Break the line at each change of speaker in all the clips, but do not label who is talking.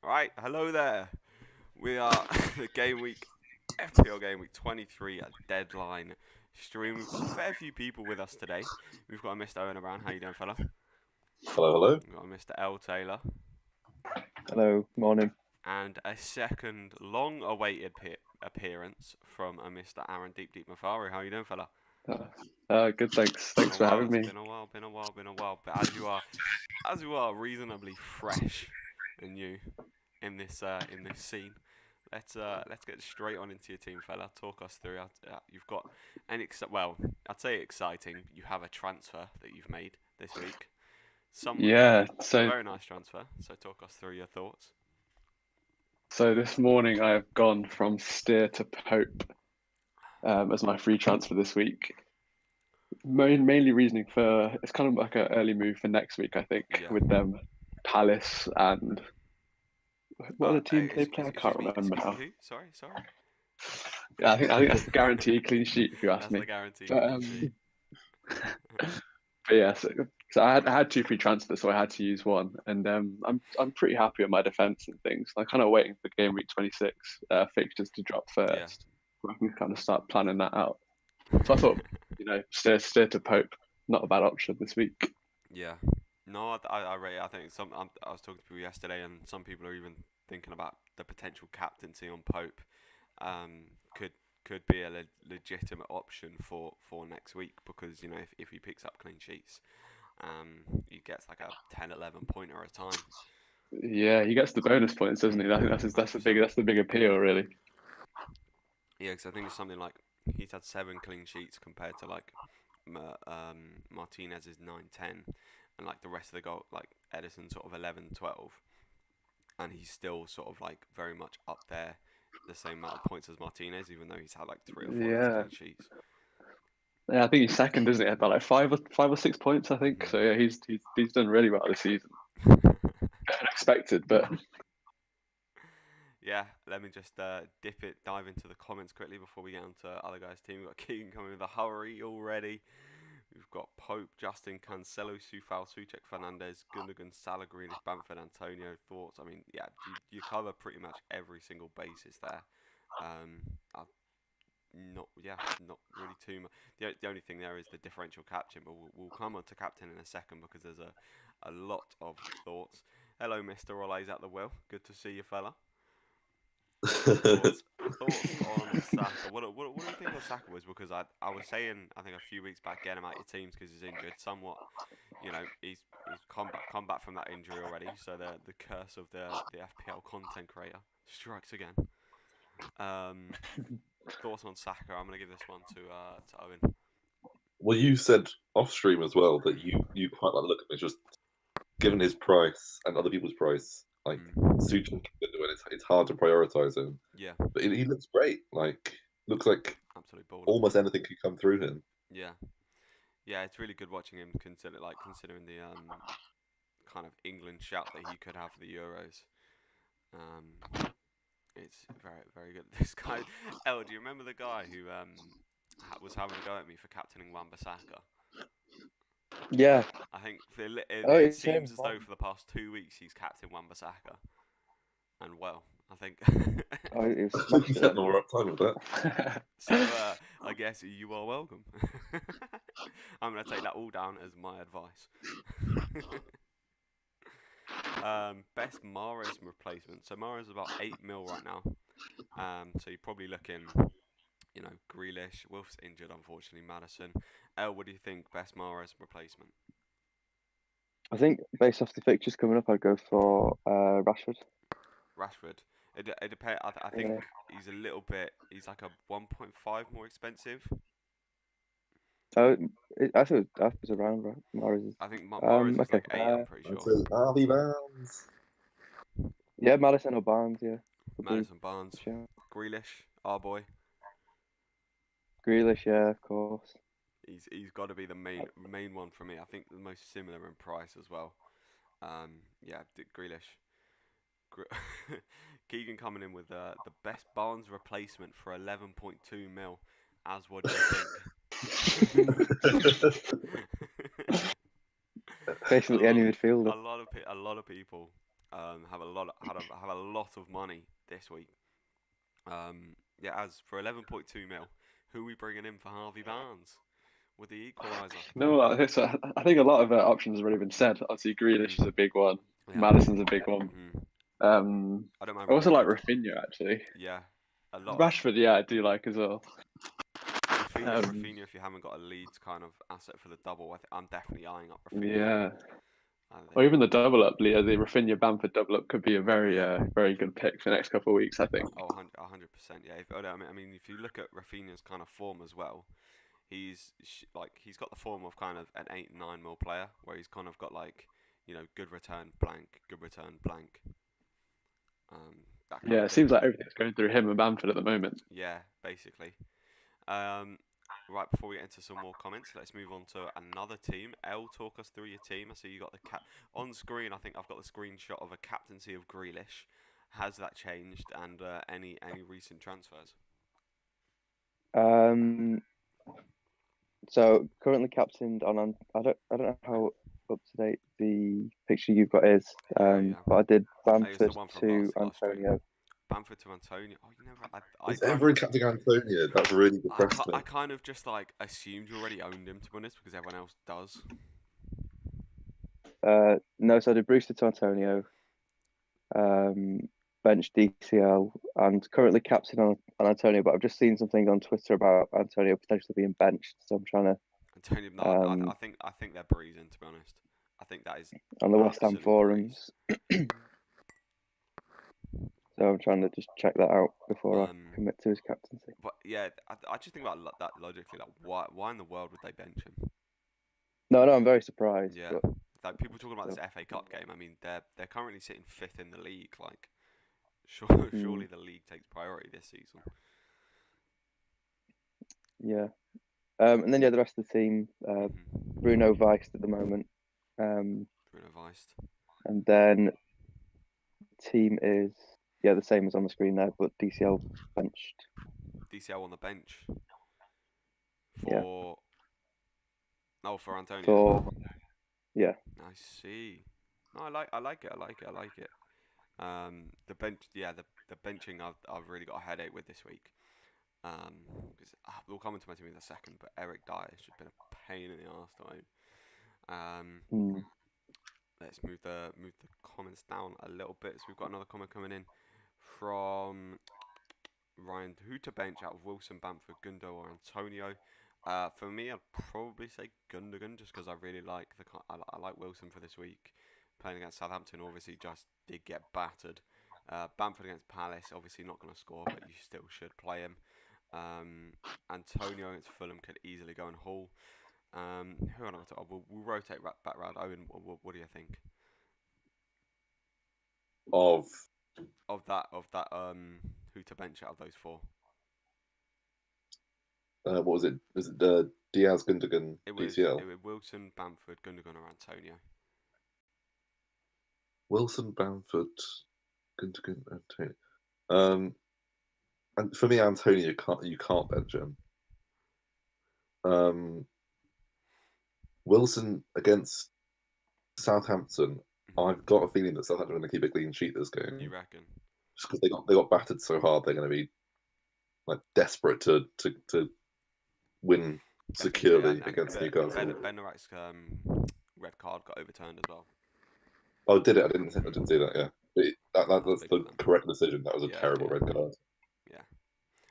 Right, hello there. We are the Game Week FPL Game Week 23 at deadline stream. We've got a fair few people with us today. We've got a Mr. Owen Brown. How you doing, fella?
Hello, hello.
We've got a Mr. L Taylor
Hello, morning.
and a second long-awaited appearance from a Mr. Aaron Deep Mafari. How you doing, fella?
Good, thanks. Thanks for having me.
It's been a while. But as you are reasonably fresh and new in this scene. Let's get straight on into your team, fella. Talk us through. You've got I'd say exciting. You have a transfer that you've made this week.
Yeah,
a
so
very nice transfer. So talk us through your thoughts.
this morning I have gone from Steer to Pope as my free transfer this week. Mainly reasoning for it's kind of like an early move for next week, I think,
Yeah.
with them Palace and what other team they play? I can't remember now.
Who? Sorry.
Yeah, I think that's the guaranteed clean sheet if you ask
That's
me.
the guaranteed
But,
clean sheet.
But yeah, so I had two free transfers, so I had to use one, and I'm pretty happy with my defense and things. I'm kind of waiting for game week 26 fixtures to drop first, so I can kind of start planning that out. So I thought, steer to Pope, not a bad option this week.
Yeah. No, I think I was talking to people yesterday, and some people are even thinking about the potential captaincy on Pope. Could be a legitimate option for next week because if he picks up clean sheets, he gets like a 10-11 pointer at a time.
Yeah, he gets the bonus points, doesn't he? I think that's the big appeal, really.
Yeah, because I think it's something like he's had 7 clean sheets compared to like Martinez's 9-10, and like the rest of the goal, like Edison sort of 11-12, and he's still sort of like very much up there, the same amount of points as Martinez, even though he's had like 3 or 4 clean sheets.
Yeah, I think he's second, isn't he? About like five or 6 points, I think. So yeah, he's done really well this season. Unexpected, but
yeah, let me just dive into the comments quickly before we get on to other guys' team. We've got Keegan coming with a hurry already. We've got Pope, Justin, Cancelo, Sufal, Suchek, Fernandez, Gundogan, Salah, Grealish, Bamford, Antonio. Thoughts? I mean, yeah, you cover pretty much every single basis there. Not really too much. The only thing there is the differential captain, but we'll come on to captain in a second because there's a lot of thoughts. Hello, Mr. Ole's at the wheel. Good to see you, fella. Thoughts on Saka. What do you think of Saka was? Because I was saying, I think a few weeks back, get him out your teams because he's injured somewhat. He's come back from that injury already. So the curse of the FPL content creator strikes again. Thoughts on Saka? I'm gonna give this one to Owen.
Well, you said off stream as well that you quite like the look of him. Just given his price and other people's price, like Suchek, it's hard to prioritize him.
Yeah,
but he looks great. Like looks like
absolute baller.
Almost anything could come through him.
Yeah, it's really good watching him. Considering the kind of England shout that he could have for the Euros. It's very good. This guy, do you remember the guy who was having a go at me for captaining Wan-Bissaka?
yeah,
I think it seems as though for the past 2 weeks he's captained Wan-Bissaka, and well, I think
he's
had no rough time with that.
So I guess you are welcome. I'm gonna take that all down as my advice. Best Mahrez replacement. So Mahrez is about 8 mil right now. So you're probably looking, Grealish. Wolf's injured, unfortunately. Madison. What do you think? Best Mahrez replacement.
I think based off the fixtures coming up, I'd go for Rashford.
Rashford. It depends. I think he's a little bit. He's like a 1.5 more expensive.
I thought it was around right. Mahrez.
I think Mahrez is like 8. I'm pretty sure.
Harvey Barnes.
Yeah, Madison or Barnes. Yeah.
Madison, Barnes, Grealish, our boy.
Grealish, yeah, of course.
He's got to be the main one for me. I think the most similar in price as well. Grealish. Keegan coming in with the best Barnes replacement for 11.2 mil. As what do you think?
Basically, any midfielder.
A lot of people have a lot of money this week. Yeah, as for 11.2 mil, who are we bringing in for Harvey Barnes with the equaliser?
No, I think a lot of options have already been said. Obviously, Grealish is a big one.
Yeah.
Madison's a big one.
I don't mind
I also like
Rashford.
Rafinha actually.
Yeah, a lot.
Rashford, yeah, I do like as well.
Rafinha, if you haven't got a Leeds kind of asset for the double, I'm definitely eyeing up Rafinha.
Yeah. Or even the double up, the Rafinha Bamford double up could be a very very good pick for the next couple of weeks, I think.
Oh, 100%, yeah. I mean, if you look at Rafinha's kind of form as well, he's got the form of kind of an 8-9 mil player, where he's kind of got like, good return blank, good return blank. That kind
Yeah,
of
it
thing.
seems like everything's going through him and Bamford at the moment.
Yeah, basically. Right, before we get into some more comments, let's move on to another team. Elle, talk us through your team. I see you got the on screen. I think I've got the screenshot of a captaincy of Grealish. Has that changed? And any recent transfers?
So currently captained on. I don't know how up to date the picture you've got is.
Yeah.
But I did
It's the
Bamford
one from
to
last stream.
Antonio.
Bamford to Antonio. Oh, you never. I
Is every captain Antonio? That's really depressed me.
I kind of just like assumed you already owned him, to be honest, because everyone else does.
No, so I did Brewster to Antonio. Bench DCL and currently captain on Antonio, but I've just seen something on Twitter about Antonio potentially being benched, so I'm trying to.
Antonio, no, I think they're breezing, to be honest. I think that is
on the West Ham
absolute
forums. So I'm trying to just check that out before I commit to his captaincy.
But yeah, I just think about that logically. Like, why in the world would they bench him?
No, I'm very surprised.
Yeah,
but
like people talking about this FA Cup game. I mean, they're currently sitting 5th in the league. Like, surely the league takes priority this season.
Yeah. And then the rest of the team, Bruno Weist at the moment.
Bruno Weist.
And then the team is the same as on the screen there, but DCL benched.
DCL on the bench.
For
for Antonio.
Yeah.
I see. No, I like it. The bench, the benching I've really got a headache with this week. Because we'll come into my team in a second, but Eric Dyer has just been a pain in the arse to own. Let's move the comments down a little bit. So we've got another comment coming in from Ryan. Who to bench out of Wilson, Bamford, Gundo, or Antonio? For me, I'd probably say Gundogan, just because I really like I like Wilson for this week. Playing against Southampton, obviously just did get battered. Bamford against Palace, obviously not going to score, but you still should play him. Antonio against Fulham could easily go in Hull. Who am I to? We'll rotate back round. Owen, what do you think?
Of
that who to bench out of those four?
What was it? Was it Diaz, Gundogan, DCL?
It was Wilson, Bamford, Gundogan, or Antonio.
Wilson, Bamford, Gundogan, Antonio. And for me, Antonio, you can't bench him. Wilson against Southampton. I've got a feeling that Southampton are going to keep a clean sheet this game.
You reckon?
Just because they got battered so hard, they're going to be like desperate to win securely against Newcastle.
Ben Wright's red card got overturned as well.
Oh, did it? I didn't see that. Yeah, that's the correct decision. That was a terrible red card.
Yeah,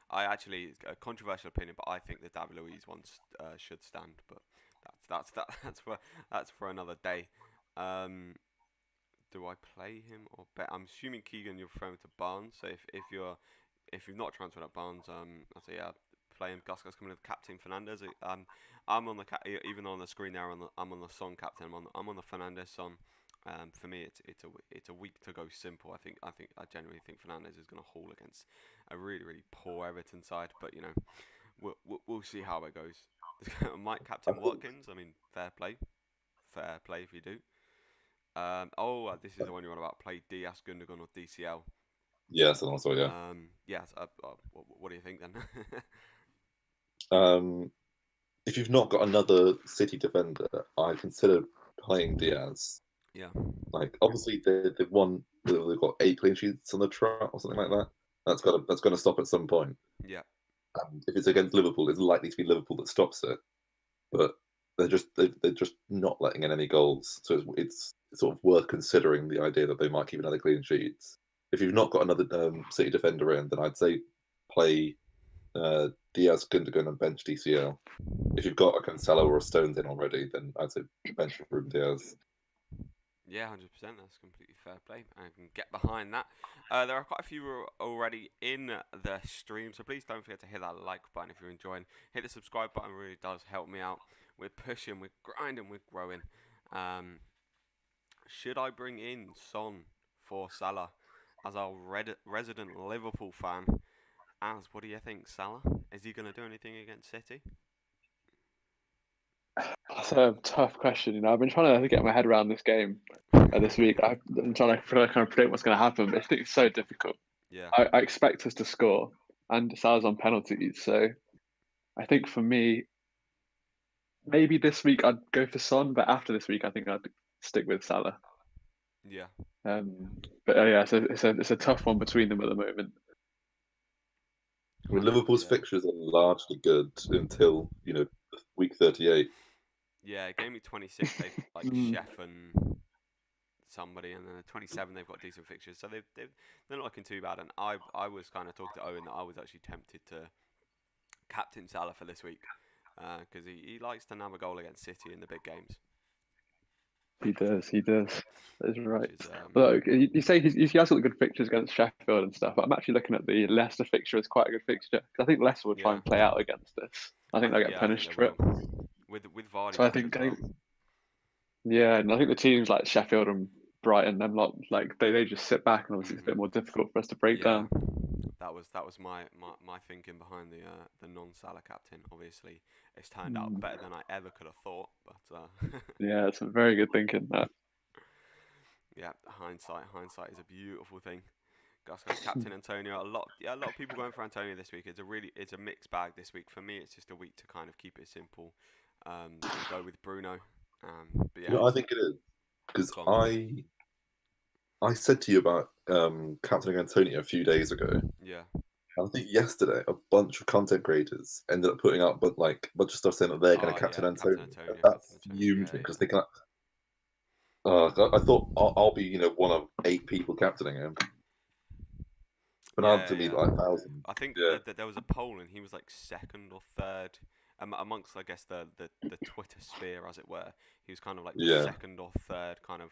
I actually a controversial opinion, but I think the David Luiz one should stand. But that's for another day. Do I play him or bet? I'm assuming Keegan you're referring to Barnes. So if you've not transferred up Barnes, I'll say play him. Gus coming with Captain Fernandez. I'm on the even on the screen there. I'm on the Son captain. I'm on the Fernandez Son. For me, it's a week to go simple. I genuinely think Fernandez is going to haul against a really poor Everton side. But we'll see how it goes. Mike Captain Watkins. I mean, fair play if you do. This is the one you're on about. Play Diaz, Gundogan, or DCL.
Yes, and also
Yes. What do you think then?
If you've not got another City defender, I consider playing Diaz.
Yeah.
Like obviously they've won. They've got 8 clean sheets on the trot or something like that. That's gonna stop at some point.
Yeah.
And if it's against Liverpool, it's likely to be Liverpool that stops it. But they're just not letting in any goals. So it's sort of worth considering the idea that they might keep another clean sheet. If you've not got another City defender in, then I'd say play Diaz, Gundogan, and bench DCL. If you've got a Cancelo or a Stones in already, then I'd say bench Ruben Diaz.
Yeah, 100%. That's completely fair play. I can get behind that. There are quite a few already in the stream, so please don't forget to hit that like button if you're enjoying. Hit the subscribe button, really does help me out. We're pushing, we're grinding, we're growing. Should I bring in Son for Salah as our resident Liverpool fan? As what do you think, Salah? Is he going to do anything against City?
That's a tough question. You know, I've been trying to get my head around this game this week. I'm trying to kind of predict what's going to happen, but I think it's so difficult.
Yeah.
I expect us to score, and Salah's on penalties. So I think for me, maybe this week I'd go for Son, but after this week, I think I'd stick with Salah.
Yeah.
But yeah, it's a tough one between them at the moment.
I mean, Liverpool's fixtures are largely good until week 38.
Yeah, game week 26 they've got like Chef and somebody, and then at 27 they've got decent fixtures, so they're not looking too bad. And I was kind of talking to Owen that I was actually tempted to captain Salah for this week because he likes to nab a goal against City in the big games.
He does. That's right.
Is,
Look, you say he has got good fixtures against Sheffield and stuff. But I'm actually looking at the Leicester fixture as quite a good fixture because I think Leicester will try and play out against this. I think they'll get punished
they
for it.
With Vardy
So I
back
think,
as well.
yeah, and I think the teams like Sheffield and Brighton, them lot, like they just sit back, and obviously it's a bit more difficult for us to break down.
That was my thinking behind the non-Salah captain. Obviously, it's turned out better than I ever could have thought. But
yeah, it's a very good thinking. That.
Yeah, hindsight is a beautiful thing. Gus captain Antonio. A lot of people going for Antonio this week. It's a mixed bag this week. For me, it's just a week to kind of keep it simple and go with Bruno. But yeah,
I think it is because I said to you about captaining Antonio a few days ago.
Yeah.
I think yesterday a bunch of content creators ended up putting up, but like a bunch of stuff saying that they're going to captain Antonio. That fumed me because they can't. I thought I'll be one of 8 people captaining him. But now to me like 1,000.
I think there was a poll and he was like second or third amongst I guess the Twitter sphere, as it were. He was kind of like the second or third kind of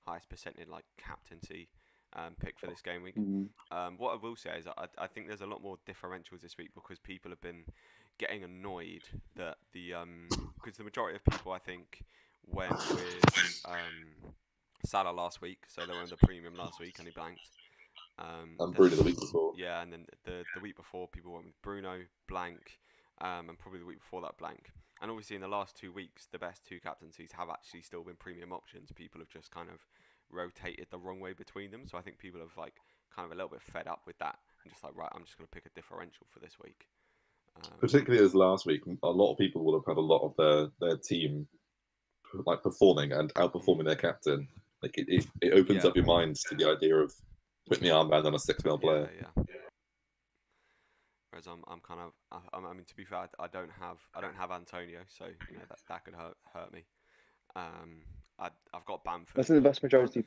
highest percentage like captaincy pick for this game week. What I will say is I think there's a lot more differentials this week because people have been getting annoyed that because the majority of people I think went with Salah last week, so they were in the premium last week and he blanked.
And Bruno the week before.
Yeah, and then the week before people went with Bruno, blank, and probably the week before that, blank. And obviously in the last 2 weeks, the best 2 captaincies have actually still been premium options. People have just kind of rotated the wrong way between them. So I think people have like kind of a little bit fed up with that and just like, right, I'm just going to pick a differential for this week.
Particularly as last week, a lot of people will have had a lot of their team like performing and outperforming their captain. Like it opens up your minds to the idea of putting the armband on a 6 mil player.
Yeah. Whereas I'm kind of I mean to be fair I don't have Antonio, so that could hurt me. I've got Bamford.
I think the vast majority.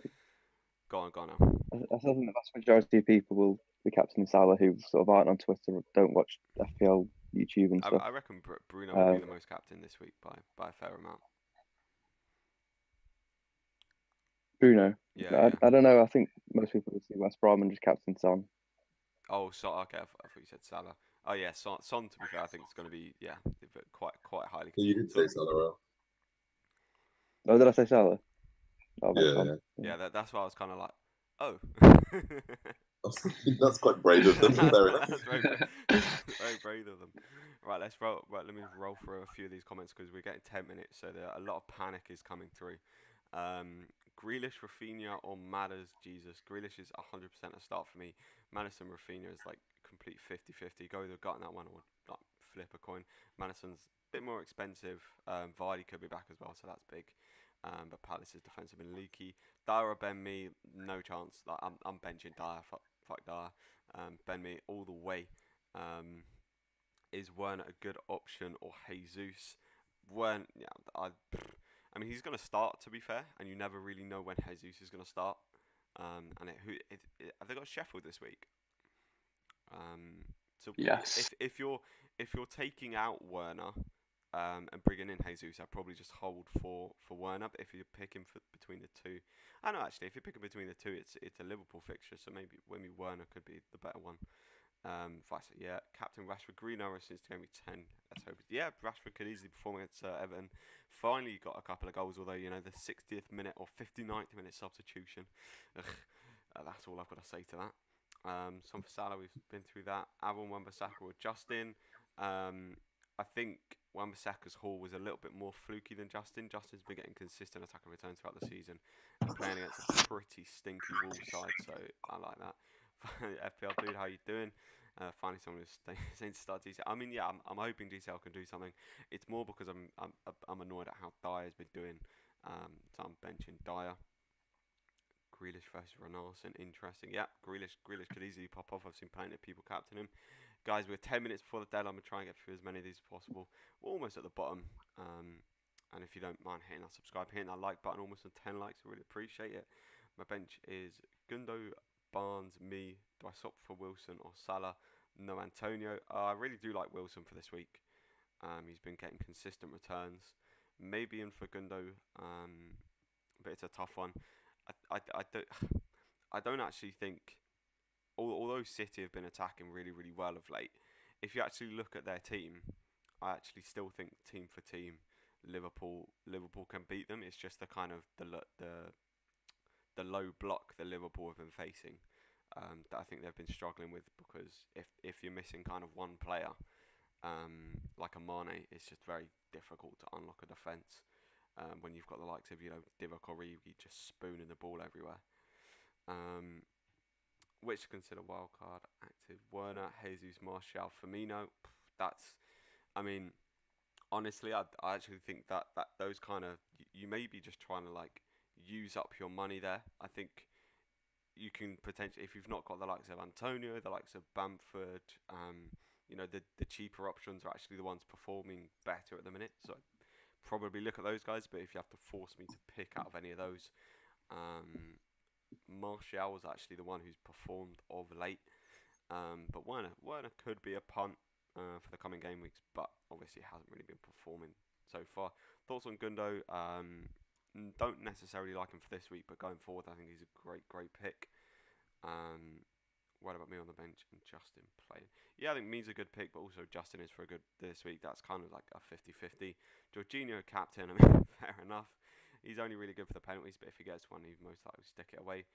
Go on now.
I think the vast majority of people will be captaining Salah who sort of aren't on Twitter, don't watch FPL, YouTube and stuff.
I reckon Bruno will be the most captain this week by a fair amount.
Bruno.
Yeah.
I don't know. I think most people will see West Brom and just captain Son.
Oh, so okay. I thought you said Salah. Oh yeah, Son. To be fair, I think it's going to be quite highly.
You did say Salah.
Oh, did I say Salah?
Oh,
yeah. That's why I was kind of like, oh.
That's quite brave of them.
That's very brave of them. Right, let's roll. Right, let me roll through a few of these comments because we're getting 10 minutes, so a lot of panic is coming through. Grealish, Rafinha, or Madders? Jesus, Grealish is 100% a start for me. Madison, Rafinha is like complete 50-50. Go with the gut in that one, or like flip a coin. Madison's a bit more expensive. Vardy could be back as well, so that's big. but Palace's defence have been leaky. Dyer or Ben Mee, no chance. Like I'm benching Dyer. Fuck Dyer. Ben Mee all the way. Is Werner a good option or Jesus? Werner, yeah, I mean he's going to start, to be fair, and you never really know when Jesus is going to start. Have they got Sheffield this week? So
Yes.
if you're taking out Werner and bringing in Jesus, I'd probably just hold for Werner. But if you're picking between the two, I know actually if you're picking between the two, it's a Liverpool fixture, so maybe Werner could be the better one. Yeah, Captain Rashford, green arrow since game week 10. Let's hope. Yeah, Rashford could easily perform against Everton. Finally got a couple of goals, although the 60th minute or 59th minute substitution. That's all I've got to say to that. Some for Salah, we've been through that. Aaron, Wan-Bissaka or Justin. I think Wan-Bissaka's haul was a little bit more fluky than Justin. Justin's been getting consistent attack and returns throughout the season and playing against a pretty stinky Wolves side, so I like that. FPL dude, how you doing? Finally, someone who's saying to start DCL. I mean, yeah, I'm hoping DCL can do something. It's more because I'm annoyed at how Dyer's been doing. So I'm benching Dyer. Grealish versus Ronaldo, interesting. Yeah, Grealish could easily pop off. I've seen plenty of people captain him. Guys, we're 10 minutes before the deadline. I'm going to try and get through as many of these as possible. We're almost at the bottom. And if you don't mind hitting that subscribe, hitting that like button, almost on 10 likes, I really appreciate it. My bench is Gundo, Barnes, me. Do I swap for Wilson or Salah? No, Antonio. I really do like Wilson for this week. He's been getting consistent returns. Maybe in for Gundo, but it's a tough one. I don't actually think, although City have been attacking really, really well of late, if you actually look at their team, I actually still think team for team, Liverpool can beat them. It's just the kind of the low block that Liverpool have been facing that I think they've been struggling with, because if you're missing kind of one player, like a Mane, it's just very difficult to unlock a defence. When you've got the likes of Divock Origi just spooning the ball everywhere. Which to consider wildcard active: Werner, Jesus, Martial, Firmino. I mean, honestly, I actually think that those kind of, you may be just trying to like use up your money there. I think you can potentially, if you've not got the likes of Antonio, the likes of Bamford, the cheaper options are actually the ones performing better at the minute. So probably look at those guys. But if you have to force me to pick out of any of those, Martial was actually the one who's performed of late. But Werner could be a punt for the coming game weeks, but obviously hasn't really been performing so far. Thoughts on Gundo? Don't necessarily like him for this week, but going forward, I think he's a great pick. What about me on the bench and Justin playing? Yeah, I think me's a good pick, but also Justin is for a good this week. That's kind of like a 50-50. Jorginho captain, I mean, fair enough. He's only really good for the penalties, but if he gets one, he'd most likely stick it away.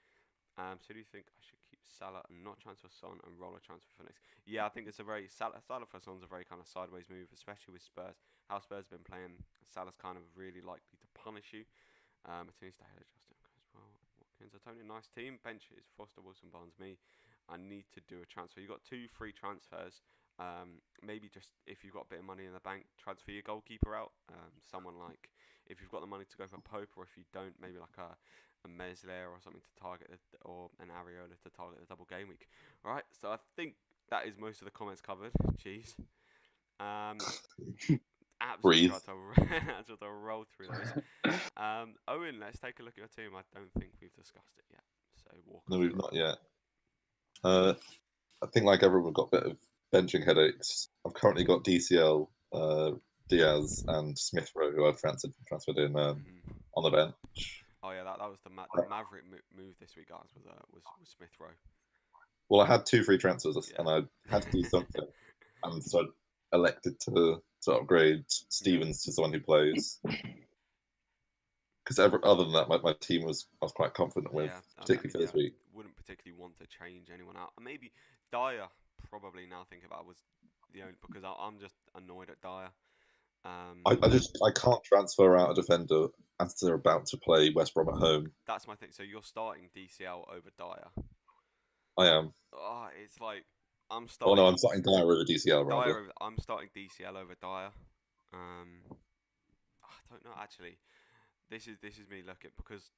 So do you think I should keep Salah and not transfer Son and roll a transfer for next? Yeah, I think it's a very Salah for Son's a very kind of sideways move, especially with Spurs. How Spurs have been playing, Salah's kind of really likely to punish you. Martinez to head Justin as well. Watkins, Antonio, nice team. Bench is Foster, Wilson, Barnes, me. I need to do a transfer. You've got 2 free transfers. Maybe just if you've got a bit of money in the bank, transfer your goalkeeper out. Someone like, if you've got the money to go for Pope, or if you don't, maybe like a Mesler or something to target or an Areola to target the double game week. All right, so I think that is most of the comments covered. Jeez. Absolutely
Breathe.
tried to roll through those. Owen, let's take a look at your team. I don't think we've discussed it yet. So walk us
No, we've
through
not yet. I think like everyone, we've got a bit of benching headaches. I've currently got DCL, Diaz, and Smith Rowe, who I've transferred in on the bench.
Oh yeah, that was the Maverick move this week, guys. Was Smith Rowe.
Well, I had 2 free transfers, and I had to do something, and so I elected to upgrade Stevens to someone who plays. Because other than that, my team I was quite confident with, particularly for this week.
Wouldn't particularly want to change anyone out. Maybe Dyer, probably now thinking about it, was the only, because I'm just annoyed at Dyer.
I can't transfer out a defender as they're about to play West Brom at home.
That's my thing. So you're starting DCL over Dyer.
I am.
Oh, it's like I'm starting.
Oh no, I'm starting Dyer over DCL. Rather.
I'm starting DCL over Dyer. I don't know actually. this is me looking because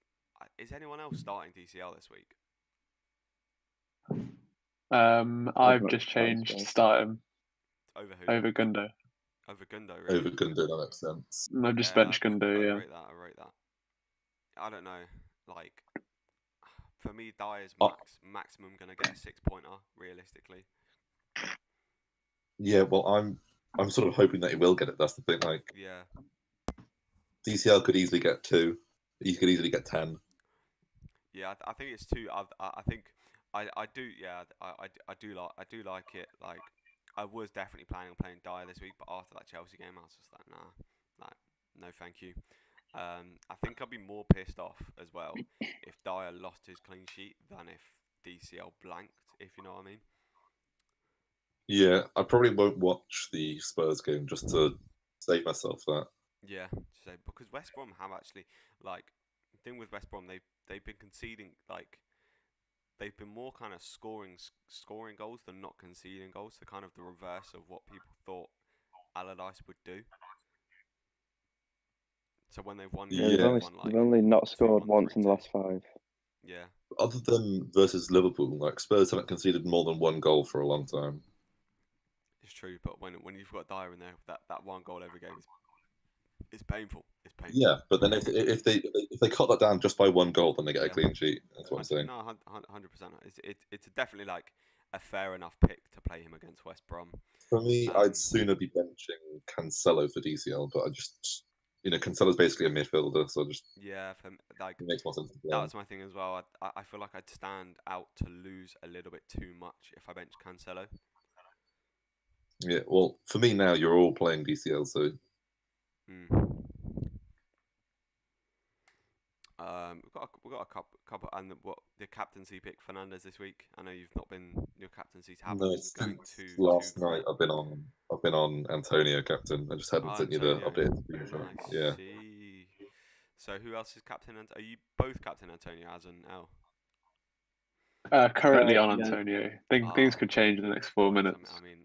is anyone else starting DCL this week?
I've just changed start him
Over who?
over Gundo.
Over Gundo, really?
Over Gundo, that makes sense.
I've just benched Gundo.
I
Yeah.
rate that. I don't know. Like, for me, Dyer's maximum gonna get a 6-pointer realistically.
Yeah, well, I'm sort of hoping that he will get it. That's the thing. Like,
yeah,
DCL could easily get 2. He could easily get 10.
Yeah, I think it's 2. I think I do. Yeah, I do like it. Like, I was definitely planning on playing Dyer this week, but after that Chelsea game, I was just like, nah, like, no, thank you. I think I'd be more pissed off as well if Dyer lost his clean sheet than if DCL blanked, if you know what I mean.
Yeah, I probably won't watch the Spurs game just to save myself that.
Yeah, so because West Brom have actually, like, the thing with West Brom, they've been conceding, like, they've been more kind of scoring goals than not conceding goals. So kind of the reverse of what people thought Allardyce would do. So when they've won games,
they've only not scored once in the last 5.
Yeah.
Other than versus Liverpool, like Spurs haven't conceded more than 1 goal for a long time.
It's true, but when you've got Dyer in there, that 1 goal every game is painful. It's painful.
Yeah, but then if they cut that down just by 1 goal, then they get a clean sheet. That's what I'm saying.
No, 100%. It's definitely like a fair enough pick to play him against West Brom.
For me, I'd sooner be benching Cancelo for DCL, but I just, Cancelo's basically a midfielder, so just
like
it makes more sense.
That's my thing as well. I feel like I'd stand out to lose a little bit too much if I bench Cancelo.
Yeah, well, for me now, you're all playing DCL, so.
We've got a couple, and the captaincy pick Fernandez this week. I know you've not been your captaincies haven't
No,
been going too
last
great.
night I've been on Antonio captain. I just hadn't sent you the updated screenshot. Yeah.
See. So who else is captain? Are you both captain Antonio as an L?
Currently on Antonio. Things could change in the next 4 minutes.
I mean,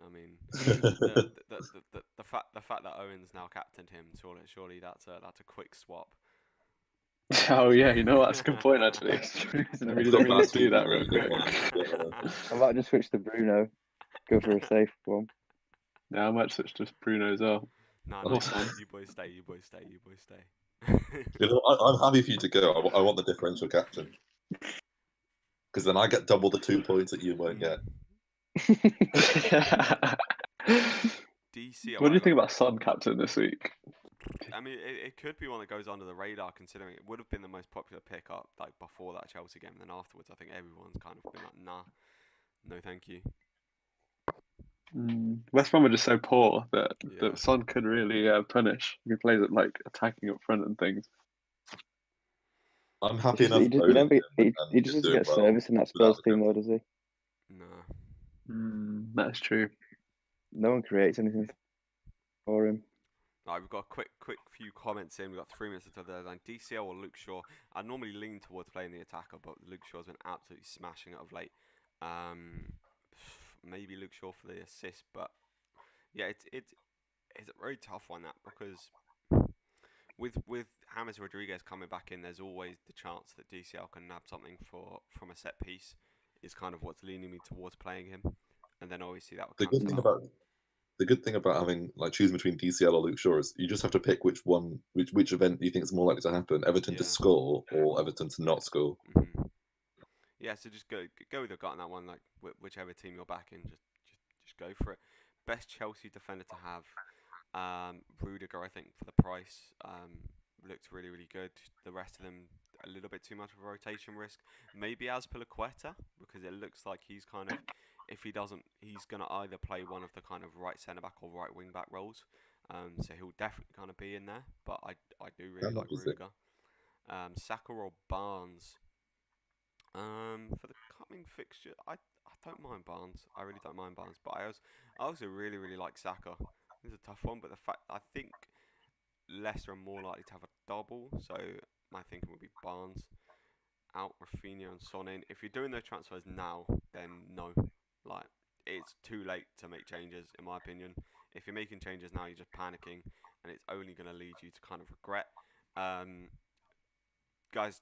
the fact that Owen's now captained him, surely that's a quick swap.
Oh yeah, that's a good point actually. I really didn't mean to do that real quick.
I might just switch to Bruno. Go for a safe one.
Yeah, I might switch to Bruno as well.
No, you boys stay.
I'm happy for you to go. I want the differential captain. Because then I get double the 2 points that you won't get.
DCL.
What do you think about Son captain this week?
I mean, it could be one that goes under the radar, considering it would have been the most popular pickup like before that Chelsea game. And then afterwards, I think everyone's kind of been like, nah, no, thank you.
West Brom are just so poor that Son could really punish. He plays it like attacking up front and things.
I'm happy enough.
He just doesn't get service in that Spurs team, though, does he?
No.
That's true.
No one creates anything for him.
Right, we've got a quick few comments in. We've got 3 minutes until the deadline. DCL or Luke Shaw? I normally lean towards playing the attacker, but Luke Shaw's been absolutely smashing it of late. Maybe Luke Shaw for the assist, but yeah, it's a very tough one, that, because with James Rodriguez coming back in, there's always the chance that DCL can nab something from a set piece. Is kind of what's leaning me towards playing him, and then obviously that would
the good thing about having choosing between DCL or Luke Shaw is you just have to pick which event you think is more likely to happen: Everton to score or Everton to not score.
Mm-hmm. Yeah, so just go with your gut on that one. Like whichever team you're backing, just go for it. Best Chelsea defender to have, Rudiger, I think, for the price. Looked really good. The rest of them a little bit too much of a rotation risk. Maybe Azpilicueta, because it looks like he's kind of, if he doesn't, he's going to either play one of the kind of right centre back or right wing back roles. So he'll definitely kind of be in there. But I do really like Rudiger. Saka or Barnes. For the coming fixture, I don't mind Barnes. I really don't mind Barnes. But I also really like Saka. It's a tough one, but I think Leicester are more likely to have a double, so my thinking would be Barnes out, Rafinha and Son in. If you're doing those transfers now, then no, like, it's too late to make changes, in my opinion. If you're making changes now, you're just panicking, and it's only going to lead you to kind of regret. guys,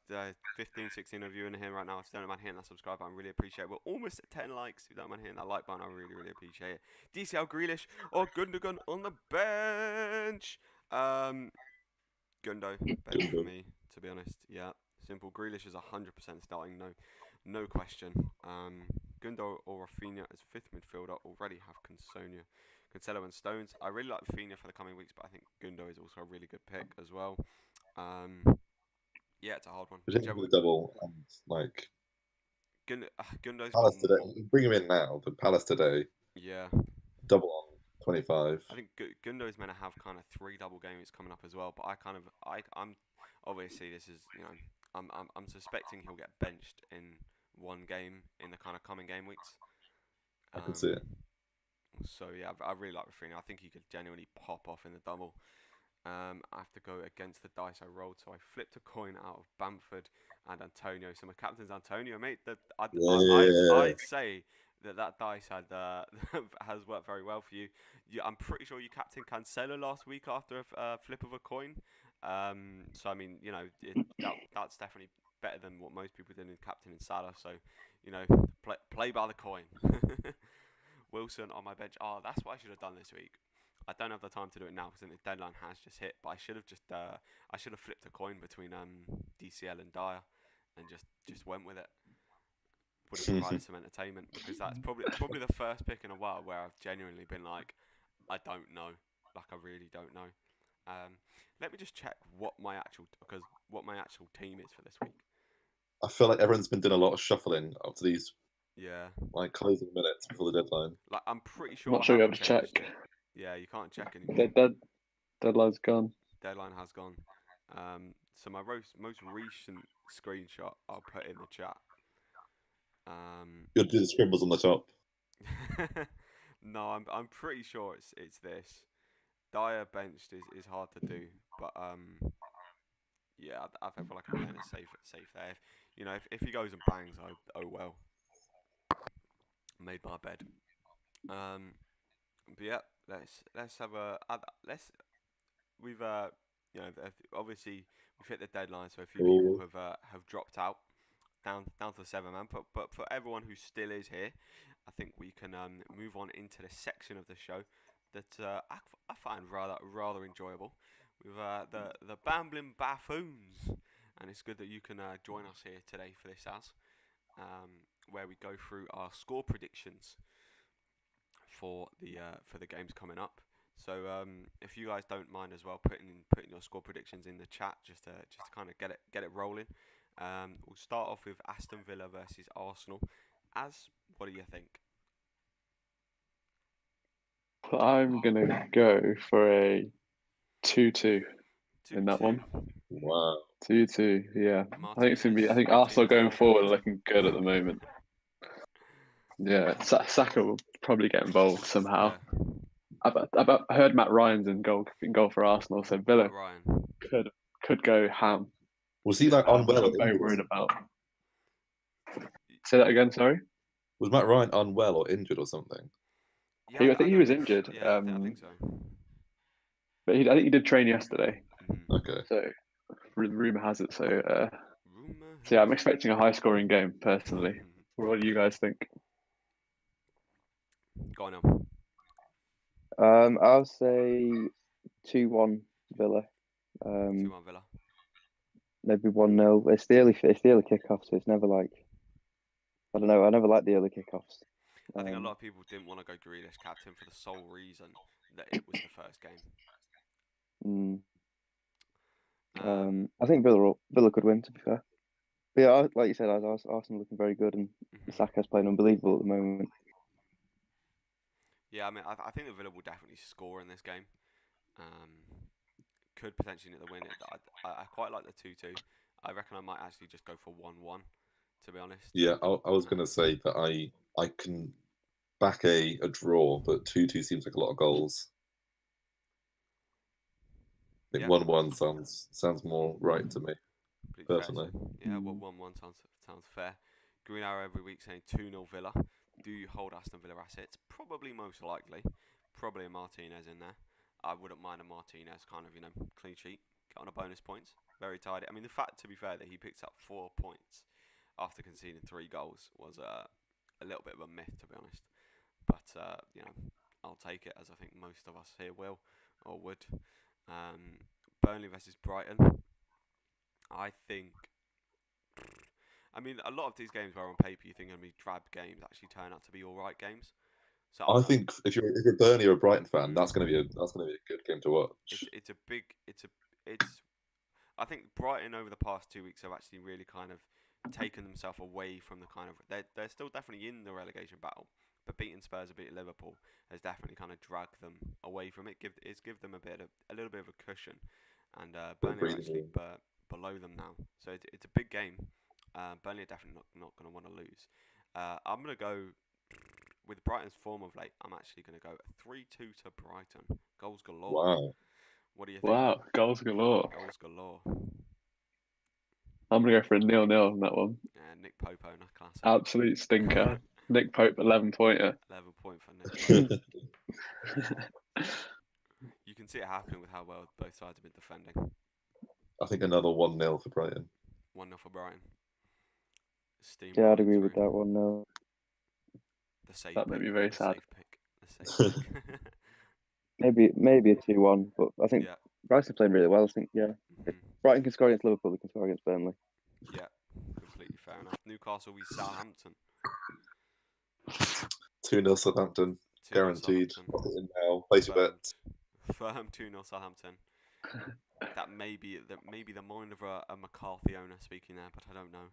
15, 16 of you in here right now. If you don't mind hitting that subscribe button, I really appreciate it. We're almost at 10 likes. If you don't mind hitting that like button, I really, really appreciate it. DCL Grealish or Gundogan on the bench. Gundo, bench for me, to be honest. Yeah, simple. Grealish is 100% starting, no question. Gundo or Rafinha as fifth midfielder. Already have Cancelo and Stones. I really like Rafinha for the coming weeks, but I think Gundo is also a really good pick as well. Yeah, it's a hard one.
Particularly with the double and like
Gundo's got
Palace today. You bring him in now, but Palace today
yeah.
double on 25.
I think Gundo's meant to have kind of 3 double games coming up as well, but I'm obviously this is I'm suspecting he'll get benched in one game in the kind of coming game weeks.
I can see it.
So yeah, I really like Rafinha. I think he could genuinely pop off in the double. I have to go against the dice I rolled, so I flipped a coin out of Bamford and Antonio. So my captain's Antonio, mate. I'd say that dice had has worked very well for you. I'm pretty sure you captained Cancelo last week after a flip of a coin. So I mean, that's definitely better than what most people did in captaining Salah. So, play by the coin. Wilson on my bench. Oh, that's what I should have done this week. I don't have the time to do it now because the deadline has just hit. But I should have flipped a coin between DCL and Dyer, and just went with it. Would have provided some entertainment because that's probably the first pick in a while where I've genuinely been like, I don't know, like I really don't know. Let me just check what my actual team is for this week.
I feel like everyone's been doing a lot of shuffling up to these like closing minutes before the deadline.
Like I'm pretty sure.
I'm not sure you have to check.
Yeah, you can't check anymore.
Deadline's gone.
Deadline has gone. So my most recent screenshot I'll put in the chat.
You'll do the scribbles on the top.
No, I'm pretty sure it's this. Dyer benched is hard to do, but yeah, I feel like I'm playing it safe there. If he goes and bangs, oh well. Made my bed. But yeah, let's have a we've obviously we've hit the deadline, so a few people have dropped out down to the 7-man. But for everyone who still is here, I think we can move on into the section of the show that I find rather enjoyable with the Bambling Buffoons, and it's good that you can join us here today for this where we go through our score predictions for the games coming up. So if you guys don't mind as well putting your score predictions in the chat just to kind of get it rolling. We'll start off with Aston Villa versus Arsenal. What do you think?
I'm gonna go for a 2-2 in that one.
Wow.
2-2, yeah.
Martinez,
I think it's gonna be. I think Arsenal going forward are looking good at the moment. Yeah, Saka will probably get involved somehow. Yeah. I heard Matt Ryan's in goal for Arsenal, so Villa could go ham.
Was he like unwell?
I'm very worried about. Say that again. Sorry.
Was Matt Ryan unwell or injured or something?
Yeah, I think he was injured.
Yeah, I think so.
But I think he did train yesterday.
Okay.
So rumor has it. So yeah, I'm expecting a high-scoring game personally. What do you guys think?
Go on now.
I'll say 2-1 Villa.
2-1 Villa.
Maybe 1-0. It's the early kickoff, so it's never like, I don't know. I never like the early kickoffs.
I think a lot of people didn't want to go Grealish captain for the sole reason that it was the first game.
I think Villa could win, to be fair. But yeah, like you said, Arsenal looking very good, and Saka's playing unbelievable at the moment.
Yeah, I mean, I think the Villa will definitely score in this game. Could potentially need to win it. I quite like the 2-2. I reckon I might actually just go for 1-1, to be honest.
Yeah, I was going to say that I can back a draw, but 2-2 seems like a lot of goals. I think 1-1 sounds more right to me, personally.
Yeah, 1-1 sounds fair. Green Arrow every week saying 2-0 Villa. Do you hold Aston Villa assets? Probably, most likely. Probably a Martinez in there. I wouldn't mind a Martinez kind of, clean sheet, get on a bonus points. very tidy. I mean, the fact, to be fair, that he picked up 4 points after conceding 3 goals was a little bit of a myth, to be honest. But I'll take it, as I think most of us here will or would. Burnley versus Brighton. I think. I mean, a lot of these games where on paper you think are going to be drab games actually turn out to be all right games. So
I think if you're a Burnley or a Brighton fan,
Mm.
that's going to be a good game to watch.
I think Brighton over the past 2 weeks have actually really kind of taken themselves away from the kind of they're still definitely in the relegation battle, but beating Spurs or beating Liverpool has definitely kind of dragged them away from it. It's give them a little bit of a cushion, and Burnley are actually below them now, so it's a big game. Burnley are definitely not going to want to lose. I'm going to go with Brighton's form of late. I'm actually going to go 3-2 to Brighton. Goals galore.
Wow.
What do you think?
Wow, goals galore.
Goals galore.
I'm going to go for a 0-0 on that one.
Yeah, Nick Pope on a classic.
Absolute stinker. Nick Pope, 11-pointer.
11 point for Nick Pope. You can see it happening with how well both sides have been defending.
I think another 1-0 for Brighton.
1-0 for Brighton.
Yeah, I'd agree with that one. No.
The safe
that made me very sad.
The safe pick.
maybe a 2-1, but I think Brighton's playing really well. I think if Brighton can score against Liverpool, they can score against Burnley.
Yeah, completely fair enough. Newcastle v Southampton.
2-0 Southampton, guaranteed. In now, place your bets.
Firm 2-0 Southampton. That may be the mind of a McCarthy owner speaking there, but I don't know.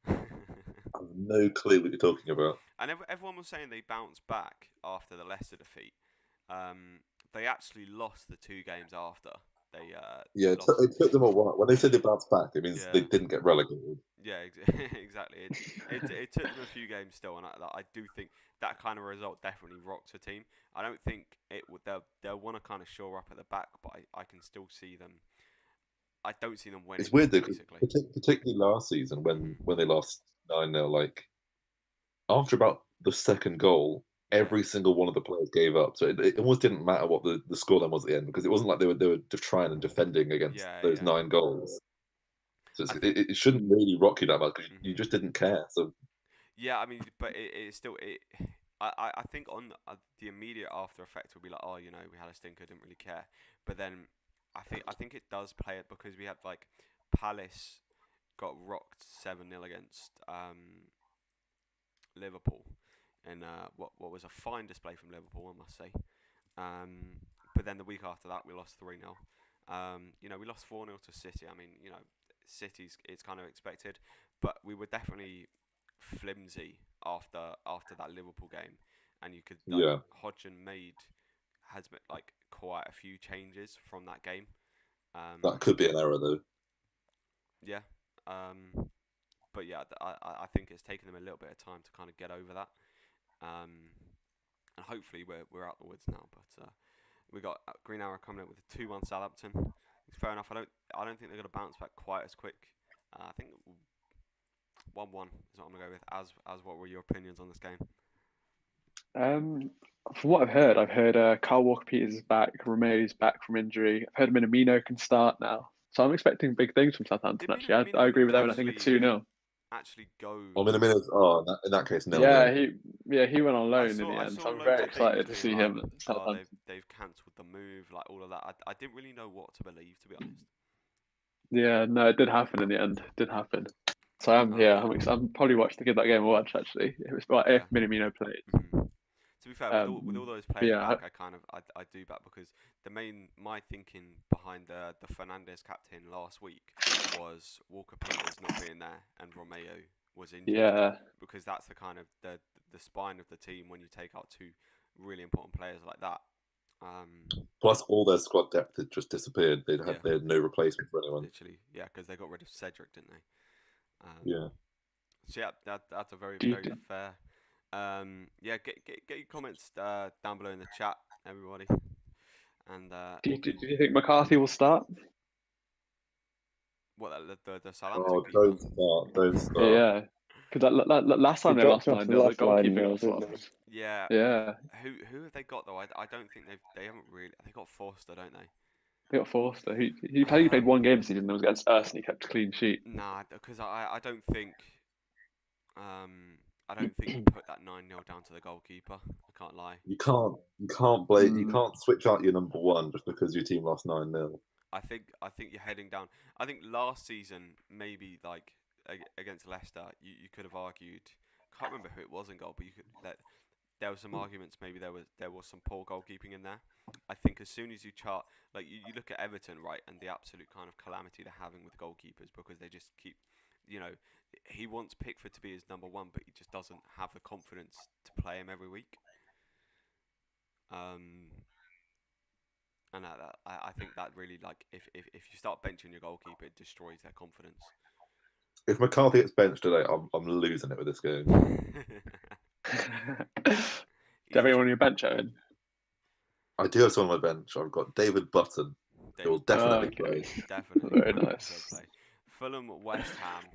I have no clue what you're talking about.
And everyone was saying they bounced back after the Leicester defeat. They actually lost the 2 games after. It
took them a while. When they said they bounced back, it means they didn't get relegated.
Yeah, exactly. It took them a few games still, and I do think that kind of result definitely rocks a team. I don't think they'll want to kind of shore up at the back, but I can still see them. I don't see them winning.
It's weird though,
basically.
particularly last season when they lost 9-0. Like after about the second goal, every single one of the players gave up. So it almost didn't matter what the scoreline was at the end, because it wasn't like they were trying and defending against those 9 goals. So it shouldn't really rock you that much, because you just didn't care. So
yeah, I mean, but it's still I think on the immediate after effect would be like, oh, we had a stinker, didn't really care. But then I think it does play it, because we had like Palace got rocked 7-0 against Liverpool, and what was a fine display from Liverpool, I must say. But then the week after that, we lost 3-0. We lost 4-0 to City. I mean, City's it's kind of expected, but we were definitely flimsy after that Liverpool game, and you could Hodgson has made like quite a few changes from that game.
That could be an error though.
Yeah. But yeah, I think it's taken them a little bit of time to kind of get over that. And hopefully we're out the woods now. But we got Green Arrow coming in with a 2-1 Southampton. It's fair enough. I don't think they're going to bounce back quite as quick. I think 1-1 is what I'm going to go with. As what were your opinions on this game?
From what I've heard Kyle Walker-Peters is back, Romeo's back from injury. I've heard Minamino can start now. So I'm expecting big things from Southampton, actually. I agree with that, and I think it's 2-0.
Actually go...
Well, Minamino, in that case, no.
Yeah, he went on loan in the end, so I'm very excited to see him at Southampton.
They've cancelled the move, like all of that. I didn't really know what to believe, to be honest.
Yeah, no, it did happen in the end. It did happen. So I'm probably watching to give that game a watch, actually. It was if Minamino played.
Mm-hmm. To be fair, with all those players back, I do back, because my thinking behind the Fernandes captain last week was Walker Peters not being there and Romeo was injured.
Yeah.
Because that's the kind of the spine of the team when you take out 2 really important players like that.
Plus, all their squad depth had just disappeared. They had no replacement for anyone.
Literally, yeah, because they got rid of Cedric, didn't they?
Yeah.
So yeah, that's a very fair. Get your comments down below in the chat, everybody. And
do you think McCarthy will start?
What the Southampton keeper?
Don't start.
Yeah, because last time they lost 9-0, the goalkeeper got swapped.
Yeah.
Yeah.
Who have they got though? I don't think they haven't really. They got Forster, don't they?
He got Forster. He played one game this season. That was against us, and he kept a clean sheet.
Nah, because I don't think you put that 9-0 down to the goalkeeper. I can't lie.
You can't blame. You can't switch out your number one just because your team lost 9-0.
I think you're heading down. I think last season maybe like against Leicester, you could have argued. Can't remember who it was in goal, but you could that there were some arguments. Maybe there was some poor goalkeeping in there. I think as soon as you chart, like you look at Everton, right, and the absolute kind of calamity they're having with goalkeepers because they just keep, he wants Pickford to be his number one, but he just doesn't have the confidence to play him every week. And I think that really, like, if you start benching your goalkeeper, it destroys their confidence.
If McCarthy gets benched today, I'm losing it with this game.
Do you have anyone on your bench, Owen?
I do have someone on my bench. I've got David Button. He will definitely play.
Definitely.
Very nice.
Play. Fulham, West Ham.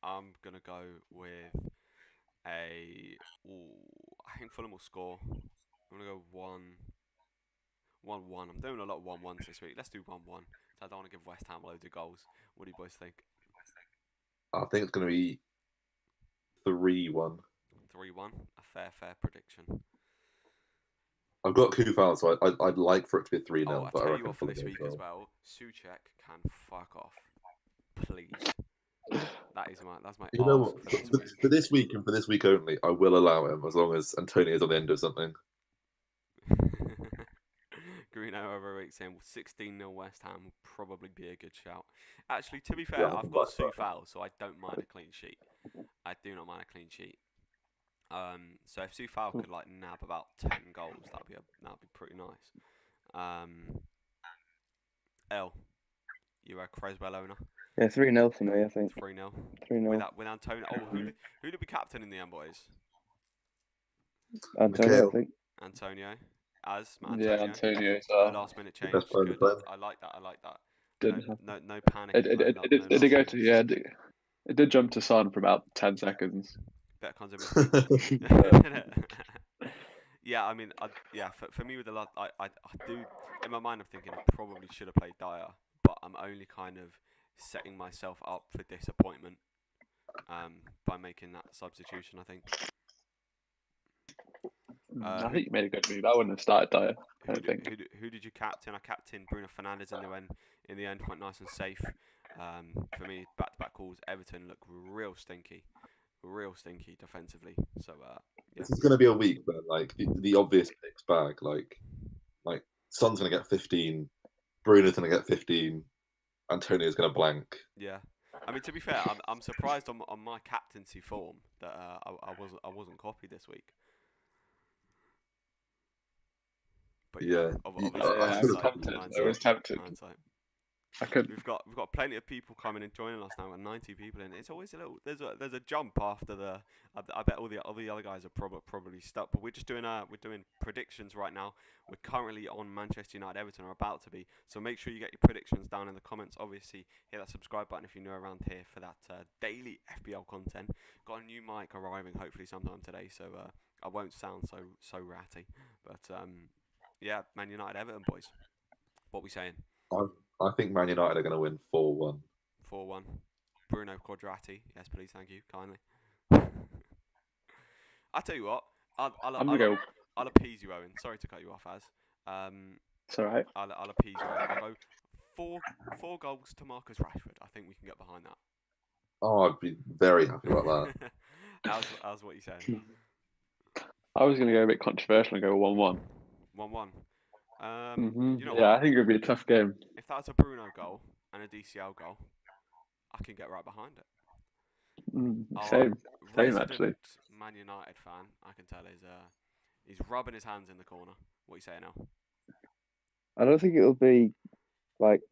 I'm going to go with I think Fulham will score. I'm going to go 1-1. I'm doing a lot of 1-1s this week. Let's do 1-1. So I don't want to give West Ham loads of goals. What do you boys think?
I think it's going to be 3-1.
3-1. A fair prediction.
I've got Kufal, so I'd like for it to be 3-0.
Oh, I'll
but I
tell
reckon
you what for this
Fulham
week
will
as well. Souček can fuck off. Please. That's my
You know
ask
what?
for this week.
For this week and for this week only, I will allow him as long as Antonio is on the end of something.
Greeno over a week saying 16-0 West Ham will probably be a good shout. Actually, to be fair,
Yeah,
I've got Soufal, so I don't mind a clean sheet. I do not mind a clean sheet. So if Soufal could like nab about 10 goals, that'd be pretty nice. L, you're a Creswell owner.
Yeah, 3-0 for me, I think.
3-0.
3-0.
With Antonio. Oh, who did we captain in the end, boys?
Antonio, I think.
Antonio.
Yeah, Antonio.
No last minute change. Good. I like that. No panic.
It did go to it did jump to Son for about 10 seconds.
Better comes in. Yeah, I mean, for me with the lot, I do in my mind I'm thinking I probably should have played Dyer, but I'm only kind of setting myself up for disappointment by making that substitution. I think.
I think you made a good move. I wouldn't have started Dyer.
Who did you captain? I captained Bruno Fernandes in the end, quite nice and safe. For me, back-to-back calls. Everton look real stinky defensively. So yeah.
This is going to be a week where like the obvious picks bag. Like Son's going to get 15, Bruno's going to get 15, Antonio's going to blank.
Yeah. I mean, to be fair, I'm surprised on my captaincy form that I wasn't copied this week. But yeah,
I was tempted. I could.
We've got plenty of people coming and joining us now. We've got 90 people in. It's always a little. There's a jump after the. I bet all the other guys are probably stuck. But we're just doing predictions right now. We're currently on Manchester United Everton, or about to be. So make sure you get your predictions down in the comments. Obviously, hit that subscribe button if you're new around here for that daily FPL content. Got a new mic arriving hopefully sometime today, so I won't sound so ratty. But yeah, Man United Everton, boys. What we saying?
I think Man United are going to win 4-1.
4-1. Bruno Quadrati. Yes, please. Thank you. Kindly. I tell you what. I'll appease you, Owen. Sorry to cut you off, Az.
It's all right.
I'll appease you, Owen. I'll go four goals to Marcus Rashford. I think we can get behind that.
Oh, I'd be very happy about that.
How's what you saying?
I was going to go a bit controversial and go 1-1.
1-1.
You
know
what? I think it would be a tough game.
If that's a Bruno goal and a DCL goal, I can get right behind it.
Same actually.
Man United fan, I can tell he's rubbing his hands in the corner. What are you saying now?
I don't think it'll be like.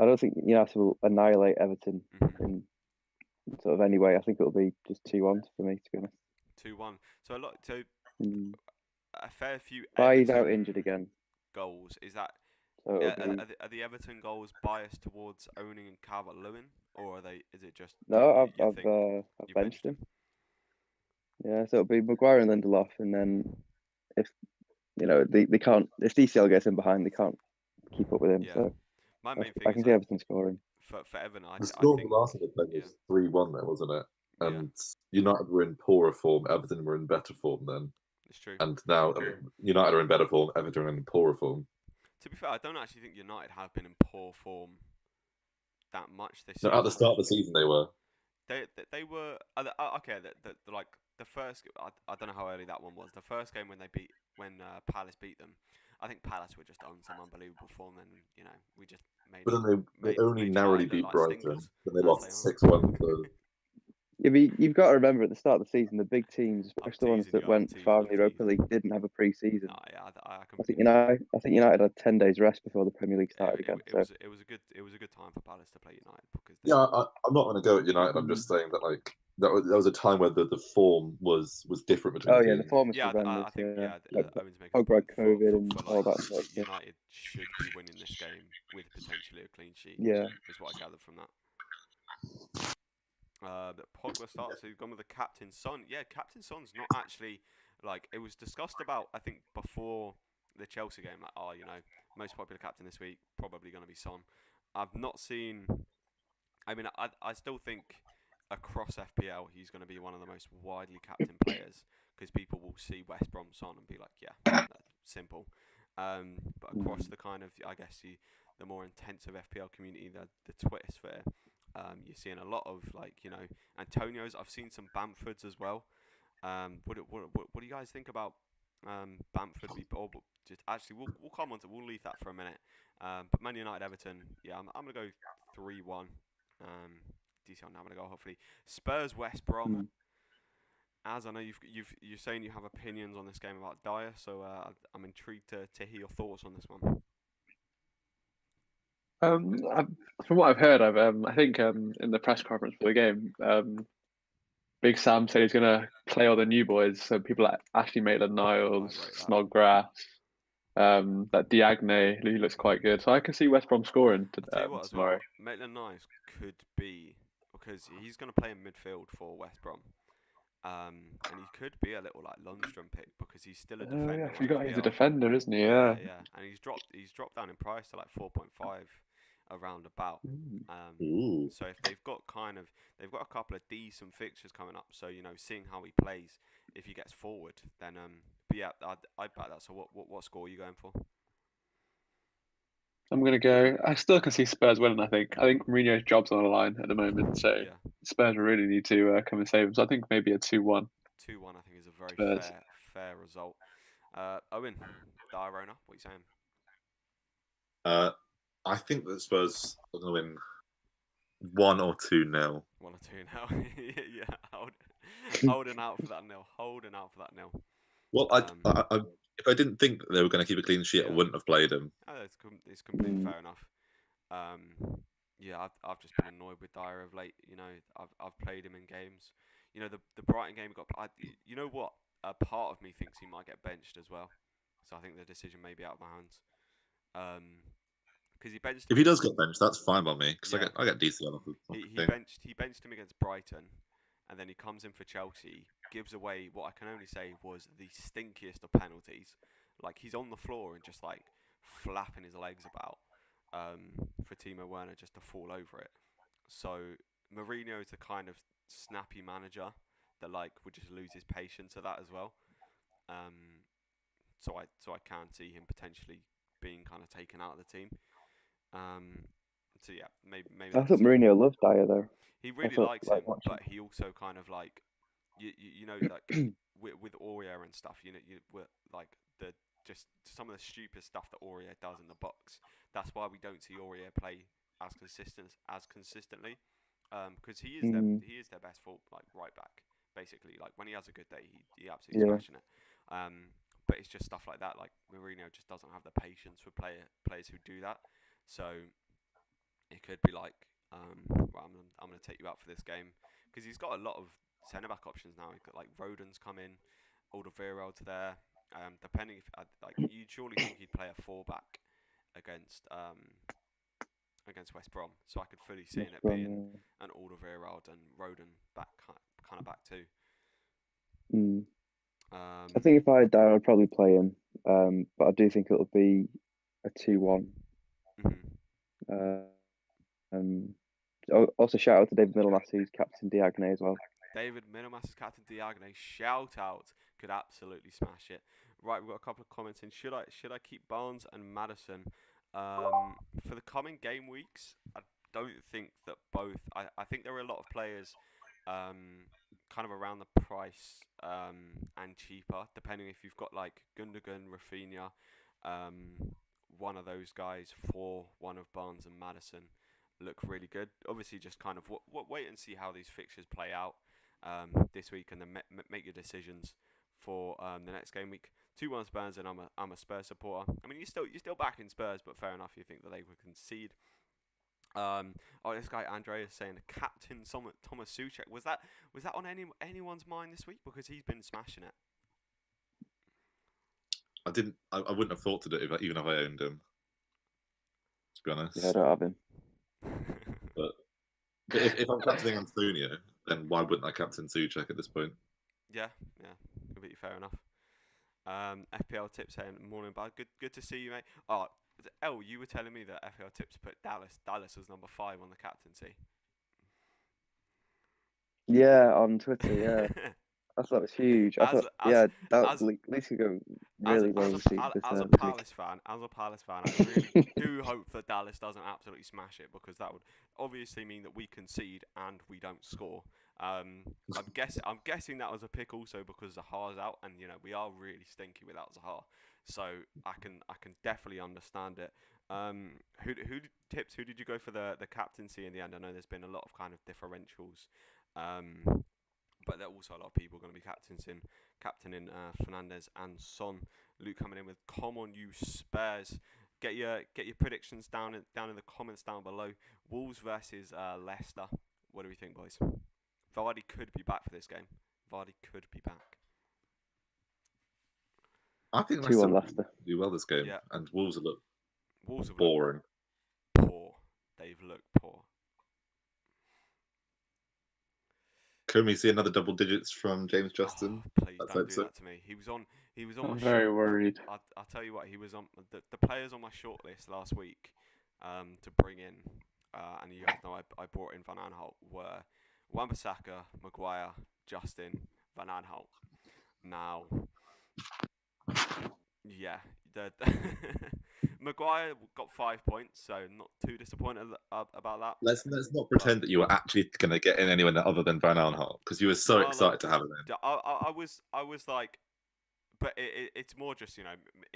I don't think United will annihilate Everton in sort of any way. I think it'll be just 2-1 for me, to be honest.
2-1. So a fair few.
He's out injured again.
Goals is that?
So
are the Everton goals biased towards owning and Calvert-Lewin, or are they? Is it just?
No, I've benched him. Yeah, so it'll be Maguire and Lindelof, and then if they can't, if DCL gets in behind, they can't keep up with him.
Yeah.
So
My main
I
thing
can
is
see Everton scoring.
for Everton,
The
I
score of
think
the last time they played was 3-1 there, wasn't it? And United were in poorer form, Everton were in better form then.
It's true.
And now United are in better form, Everton are in poorer form.
To be fair, I don't actually think United have been in poor form that much this
No,
season.
at the start of the season they were.
They were okay. Like the first, I don't know how early that one was. The first game when Palace beat them, I think Palace were just on some unbelievable form. And we just made.
But then they only
made
narrowly
United look
beat
like
Brighton.
stinkers,
Then they
as
lost
they
6-1 to.
Yeah, but you've got to remember at the start of the season, the big teams, especially the ones
teasing
that
you,
went far in the Europa League, didn't have a pre-season.
No, yeah, I
I think
completely.
I think United had 10 days rest before the Premier League started again.
It was a good time for Palace to play United because
Yeah, I'm not going to go at United. I'm just saying that that was a time where the form was different between
Oh
the
yeah,
teams.
the form was
I
horrendous.
think
Like
Owen's making a
Pogba,
point
COVID, and
for
all
like
that sort of stuff.
United should be winning this game with potentially a clean sheet.
Yeah,
is what I gathered from that. Pogba starts. So he's gone with the captain Son. Yeah, captain Son's not actually like it was discussed about. I think before the Chelsea game, like most popular captain this week probably going to be Son. I've not seen. I mean, I still think across FPL he's going to be one of the most widely captain players because people will see West Brom Son and be like, yeah, that's simple. But across the kind of, I guess the more intensive FPL community, the Twitter sphere, you're seeing a lot of Antonio's. I've seen some Bamfords as well. What do you guys think about Bamford? We'll come on to. We'll leave that for a minute. But Man United Everton, yeah, I'm gonna go 3-1. DCL now I'm gonna go hopefully Spurs West Brom. As I know you're saying you have opinions on this game about Dyer, so I'm intrigued to hear your thoughts on this one.
From what I've heard, I think in the press conference for the game, Big Sam said he's gonna play all the new boys, so people like Ashley Maitland-Niles, Snodgrass, that Diagne, he looks quite good. So I can see West Brom scoring
I'll tell you what as
tomorrow.
well, Maitland-Niles could be because he's gonna play in midfield for West Brom. And he could be a little like Lundstrom pick because he's still a defender.
Yeah, I forgot he's a defender, isn't he?
Yeah. And he's dropped down in price to like 4.5 around about. So if they've got a couple of decent fixtures coming up, so seeing how he plays if he gets forward, then but yeah, I bet that. So what score are you going for?
I'm gonna go. I still can see Spurs winning. I think Mourinho's job's on the line at the moment, so Spurs really need to come and save him. So I think maybe a 2-1.
2-1, I think, is a very fair result. Owen, Diarona, what are you saying?
I think that Spurs are going to win 1 or 2-0.
1 or 2-0. Yeah, holding out for that nil. Holding out for that nil.
Well, if I didn't think that they were going to keep a clean sheet, I wouldn't have played him.
Oh, it's completely fair enough. Yeah, I've just been annoyed with Dyer of late. I've played him in games. The Brighton game got. You know what? A part of me thinks he might get benched as well. So I think the decision may be out of my hands. Because he benched.
If he does get benched, that's fine by me. Because I get DCL off the
he benched him against Brighton, and then he comes in for Chelsea, gives away what I can only say was the stinkiest of penalties. Like he's on the floor and just like flapping his legs about for Timo Werner just to fall over it. So Mourinho is the kind of snappy manager that would just lose his patience at that as well. So I can see him potentially being kind of taken out of the team. So yeah, maybe.
I thought Mourinho loved Dyer though.
He really likes him, but he also kind of with Aurier and stuff. Just some of the stupid stuff that Aurier does in the box. That's why we don't see Aurier play as consistently. Because he is their best right back. Basically, when he has a good day, he absolutely smashing it. But it's just stuff like that. Like Mourinho just doesn't have the patience for players who do that. So it could be I'm going to take you out for this game because he's got a lot of centre back options now. He's got Rodon's come in, Alderweireld there. Depending if you'd surely think he'd play a 4-back against West Brom. So I could fully see it being an Alderweireld and Rodon kind of back too.
I think if I had Dyer, I'd probably play him. But I do think it'll be a 2-1. Also, shout out to David Middlemass, who's captain Diagne as well.
David Middlemass is captain Diagne. Shout out, could absolutely smash it. Right, we've got a couple of comments in. Should I keep Barnes and Madison for the coming game weeks? I don't think that both. I think there are a lot of players kind of around the price and cheaper, depending if you've got like Gundogan, Rafinha, one of those guys for one of Barnes and Madison look really good. Obviously, just kind of wait and see how these fixtures play out this week, and then make your decisions for the next game week. 2-1 Spurs, and I'm a Spurs supporter. I mean, you're still backing Spurs, but fair enough. You think that they would concede. This guy Andreas saying captain Thomas Souček. Was that on anyone's mind this week, because he's been smashing it?
I wouldn't have thought to do it even if I owned him, to be honest.
Yeah, I don't have him.
But if I'm captaining Antonio, then why wouldn't I captain Souček at this point?
Yeah, completely fair enough. FPL Tips saying, morning, bud. Good to see you, mate. Oh, you were telling me that FPL Tips put Dallas was number 5 on the captaincy.
Yeah, on Twitter, yeah. I thought it was huge. I thought, at least you go really low.
As a Palace fan, I really do hope that Dallas doesn't absolutely smash it, because that would obviously mean that we concede and we don't score. I'm guessing that was a pick also because Zaha's out, and we are really stinky without Zaha, so I can definitely understand it. Who did you go for the captaincy in the end? I know there's been a lot of kind of differentials. But there are also a lot of people going to be captaining Fernandes and Son. Luke coming in with "Come on, you Spurs." Get your predictions down in the comments down below. Wolves versus Leicester. What do we think, boys? Vardy could be back for this game. Vardy could be back.
I think
2-1
Leicester do well this game, and Wolves will look boring.
Poor. They've looked poor.
Can we see another double digits from James Justin?
Please don't do that to me. He was on
I'm very worried.
I'll tell you what, he was on the players on my shortlist last week to bring in, and you guys know I brought in Van Aanholt, were Wan-Bissaka, Maguire, Justin, Van Aanholt. Now, yeah, Maguire got 5 points, so not too disappointed about that.
Let's not pretend that you were actually going to get in anyone other than Van Aanholt, because you were so excited to have him in.
I was like, but it's more just in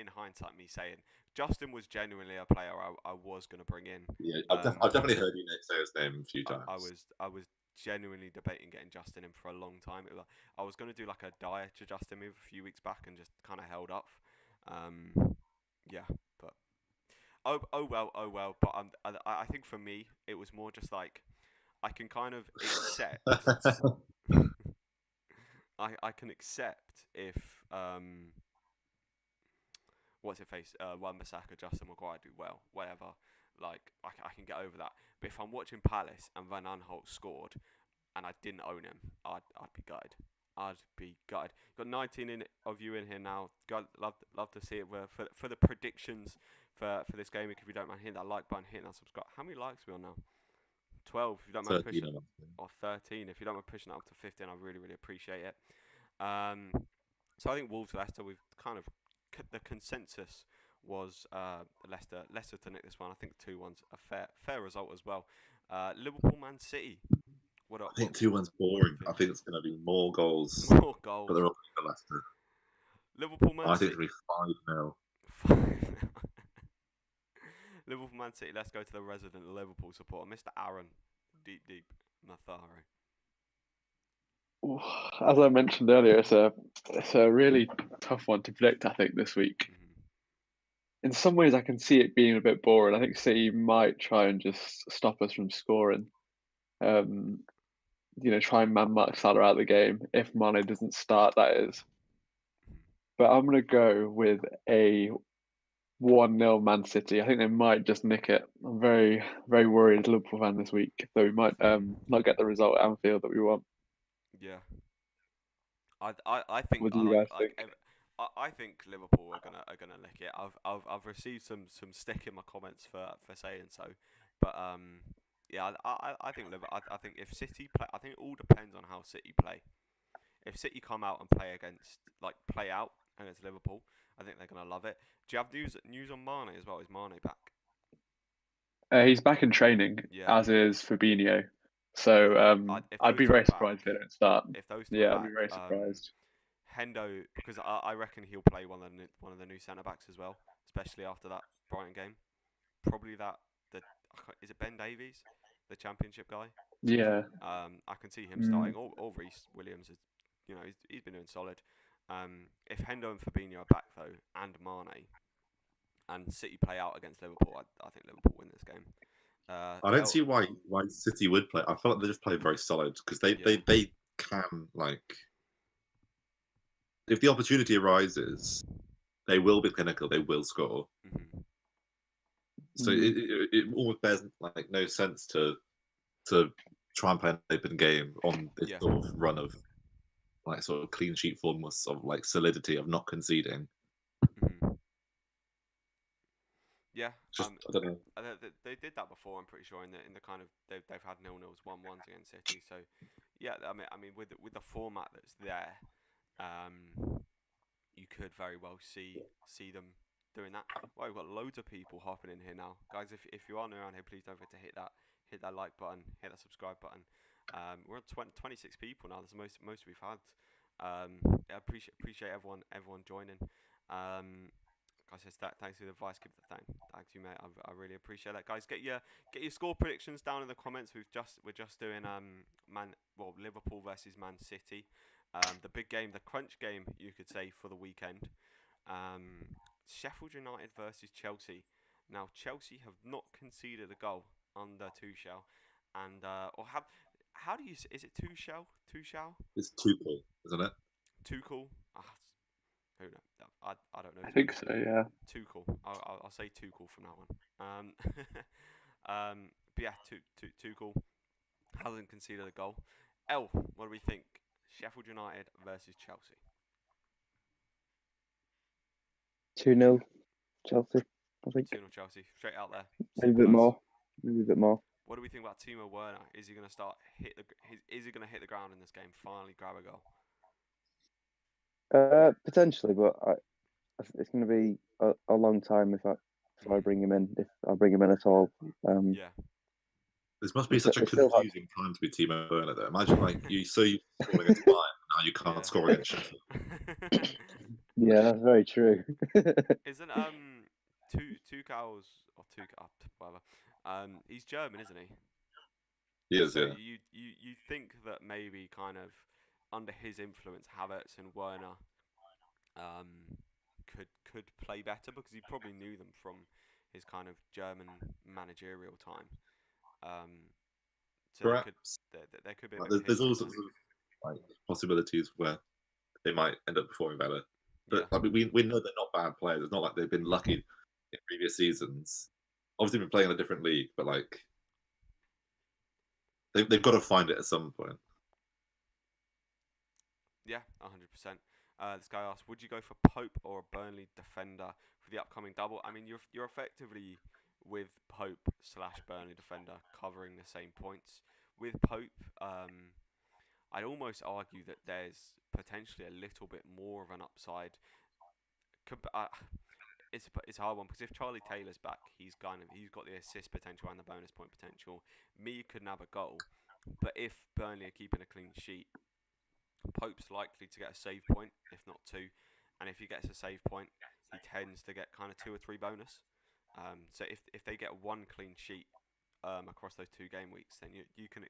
hindsight me saying Justin was genuinely a player I was going to bring in.
Yeah, I've definitely heard you say his name a few times.
I was genuinely debating getting Justin in for a long time. I was going to do like a Dyer to Justin move a few weeks back and just kind of held up. But oh well. But I think for me it was more just like I can kind of accept. I can accept if what's it face Wan-Bissaka, Justin Maguire do well, whatever. Like I can get over that. But if I'm watching Palace and Van Aanholt scored and I didn't own him, I'd be gutted. I'd be gutted. Got 19 of you in here now. Love to see it. For the predictions for this game, if you don't mind hitting that like button, hitting that subscribe. How many likes are we on now? 12. If you don't mind pushing, or 13. If you don't mind pushing it up to 15, I really appreciate it. So I think Wolves Leicester. We've kind of the consensus was Leicester to nick this one. I think 2-1's a fair result as well. Liverpool Man City.
I think 2-1's boring. I think it's going to be more goals.
More goals.
But they're all for Leicester.
Liverpool Man City.
I think it'll be 5-0.
Liverpool Man City. Let's go to the resident Liverpool supporter, Mr. Aaron. Deep Matharo.
As I mentioned earlier, it's a really tough one to predict, I think, this week. In some ways, I can see it being a bit boring. I think City might try and just stop us from scoring. Try and man-mark Salah out of the game if Mane doesn't start, that is. But I'm going to go with a 1-0 Man City. I think they might just nick it. I'm very, very worried as a Liverpool fan this week, though we might not get the result at Anfield that we want.
Yeah. I think.
What do you guys think?
I think Liverpool are gonna lick it. I've received some stick in my comments for saying so, But yeah, I think I think if City play, I think it all depends on how City play. If City come out and play out against Liverpool, I think they're gonna love it. Do you have news on Mane as well? Is Mane back?
He's back in training,
Yeah.
as is Fabinho. So
If
I'd
those
be
two are
very
back,
surprised if they don't start.
if those two are
Yeah, I'd be
back,
very surprised.
Hendo, because I reckon he'll play one of the new centre backs as well, especially after that Brighton game. Probably is it Ben Davies, the Championship guy?
Yeah.
I can see him starting. Or Reece Williams is, he's been doing solid. If Hendo and Fabinho are back though, and Mane, and City play out against Liverpool, I think Liverpool win this game.
I don't see why City would play. I feel like they just play very solid because they can, like, if the opportunity arises, they will be clinical. They will score.
Mm-hmm.
So it almost bears like no sense to try and play an open game on this sort of run of like sort of clean sheet form of like solidity of not conceding.
Mm-hmm. Yeah,
I don't know.
they did that before. I'm pretty sure in the kind of they've had 0-0s, 1-1s against City. So yeah, I mean with the format that's there, you could very well see them doing that. Well, we've got loads of people hopping in here now, guys. If you are new around here, please don't forget to hit that like button, hit that subscribe button. We're on 26 people now. That's the most we've had. I appreciate everyone joining. Guys, thanks for the advice. Keep the thanks you, mate. I really appreciate that, guys. Get your score predictions down in the comments. We're just doing Liverpool versus Man City, the big game, the crunch game, you could say, for the weekend. Sheffield United versus Chelsea. Now Chelsea have not conceded a goal under Tuchel, and how do you say, is it Tuchel?
It's Tuchel, isn't it?
Tuchel. Who knows? I don't know.
I think so. Yeah.
Tuchel. I'll say Tuchel from that one. But yeah, Tuchel hasn't conceded a goal. What do we think? Sheffield United versus Chelsea.
2-0 Chelsea, I think.
2-0 Chelsea, straight out there.
Maybe a bit more.
What do we think about Timo Werner? Is he going to Is he going to hit the ground in this game? Finally grab a
goal? Potentially, but it's going to be a long time if I bring him in. If I bring him in at all.
Yeah.
This must be such a confusing time to be Timo Werner, though. Imagine you scoring against Bayern, now you can't score against Sheffield.
Yeah, that's very true.
Isn't Tuchel's or Tuchel, whatever? He's German, isn't he?
He is.
So
yeah.
You think that maybe kind of under his influence, Havertz and Werner could play better because he probably knew them from his kind of German managerial time. So
perhaps
there could be.
There's all sorts of like possibilities where they might end up performing better. But I mean, we know they're not bad players. It's not like they've been lucky in previous seasons. Obviously, been playing in a different league, but like they've got to find it at some point.
Yeah, 100%. This guy asked, would you go for Pope or a Burnley defender for the upcoming double? I mean, you're effectively with Pope / Burnley defender covering the same points. With Pope, I'd almost argue that there's potentially a little bit more of an upside. It's a hard one because if Charlie Taylor's back, he's got the assist potential and the bonus point potential. Me couldn't have a goal, but if Burnley are keeping a clean sheet, Pope's likely to get a save point, if not 2, and if he gets a save point, he tends to get kind of 2 or 3 bonus. So if they get 1 clean sheet across those 2 game weeks, then you can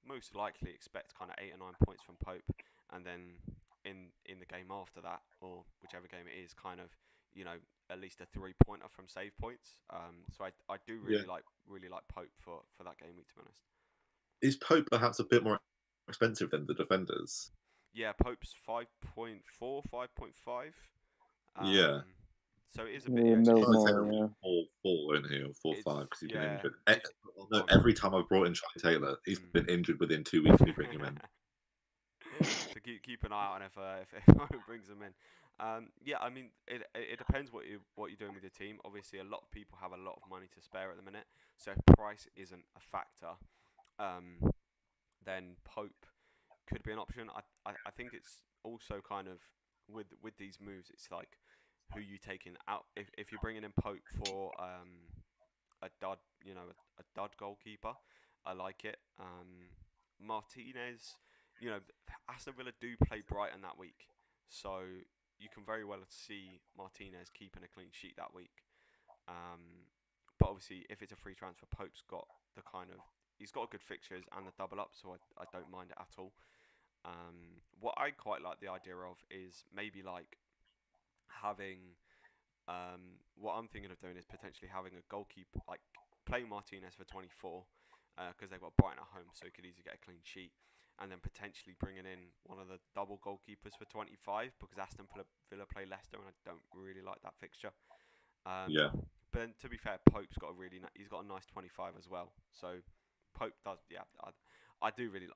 most likely expect kind of 8 or 9 points from Pope, and then in the game after that, or whichever game it is, kind of at least a 3-pointer from save points. So I do really like Pope for that game week, to be honest.
Is Pope perhaps a bit more expensive than the defenders?
Yeah, Pope's 5.4, 5.5.
Yeah.
So it is a bit. Yeah,
4 in here, 4-5 because he's been injured. Every time I've brought in Charlie Taylor, he's been injured within 2 weeks when you bring him in.
So keep an eye on if anyone brings them in. Yeah, I mean it depends what you're doing with your team. Obviously, a lot of people have a lot of money to spare at the minute, so if price isn't a factor, then Pope could be an option. I think it's also kind of with these moves, it's like who you taking out. If you're bringing in Pope for a dud, a dud goalkeeper, I like it. Martinez, Aston Villa do play Brighton that week, so you can very well see Martinez keeping a clean sheet that week. But obviously, if it's a free transfer, Pope's got he's got good fixtures and the double up, so I don't mind it at all. What I quite like the idea of is maybe like having what I'm thinking of doing is potentially having a goalkeeper, like playing Martinez for 24, because they've got Brighton at home, so he could easily get a clean sheet, and then potentially bringing in one of the double goalkeepers for 25, because Aston Villa play Leicester, and I don't really like that fixture.
Yeah.
But then, to be fair, Pope's got he's got a nice 25 as well. So Pope does, yeah. I do really,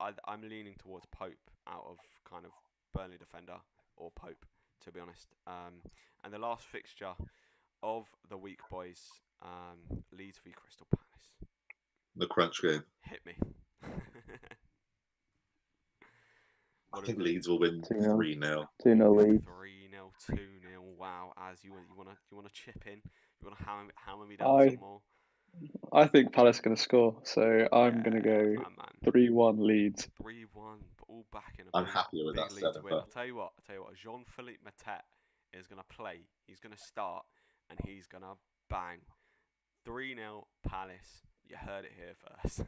I'm leaning towards Pope out of kind of Burnley defender or Pope, to be honest. And the last fixture of the week, boys, Leeds v Crystal Palace.
The crunch game.
Hit me.
I think Leeds will win
2-0.
3-0.
2-0 Leeds.
3-0, 2-0. Wow, as you wanna chip in? You wanna hammer me down some more?
I think Palace are going to score, so I'm going to go 3-1 Leeds.
3-1, but all back in a
I'm
big,
happier with
big
that
Leeds
setup.
win. I'll tell you what, Jean-Philippe Matete is going to play. He's going to start, and he's going to bang. 3-0 Palace. You heard it here first.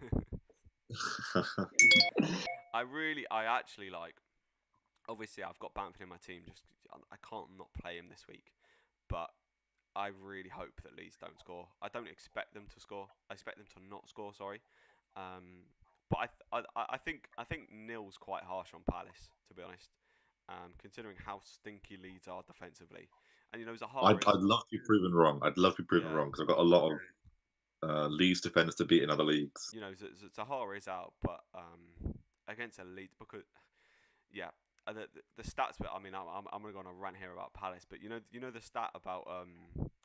I actually like. Obviously, I've got Bamford in my team. Just I can't not play him this week, but I really hope that Leeds don't score. I don't expect them to score. I expect them to not score. Sorry, but I think nil's quite harsh on Palace, to be honest. Considering how stinky Leeds are defensively, and Zaha.
I'd love to be proven wrong. I'd love to be proven wrong because I've got a lot of Leeds defenders to beat in other leagues.
Zaha is out, but against a Leeds because the stats. But I mean, I'm gonna go on a rant here about Palace, but you know the stat about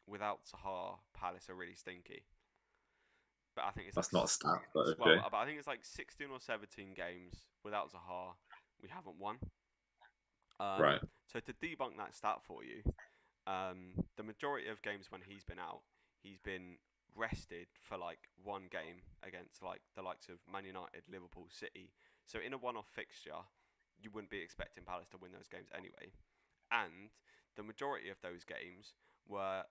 without Zaha, Palace are really stinky. But I think it's
that's not a stat, but okay.
Well, but I think it's like 16 or 17 games without Zaha, we haven't won.
Right.
So to debunk that stat for you, the majority of games when he's been out, he's been rested for like one game against like the likes of Man United, Liverpool, City. So in a one-off fixture, you wouldn't be expecting Palace to win those games anyway. And the majority of those games were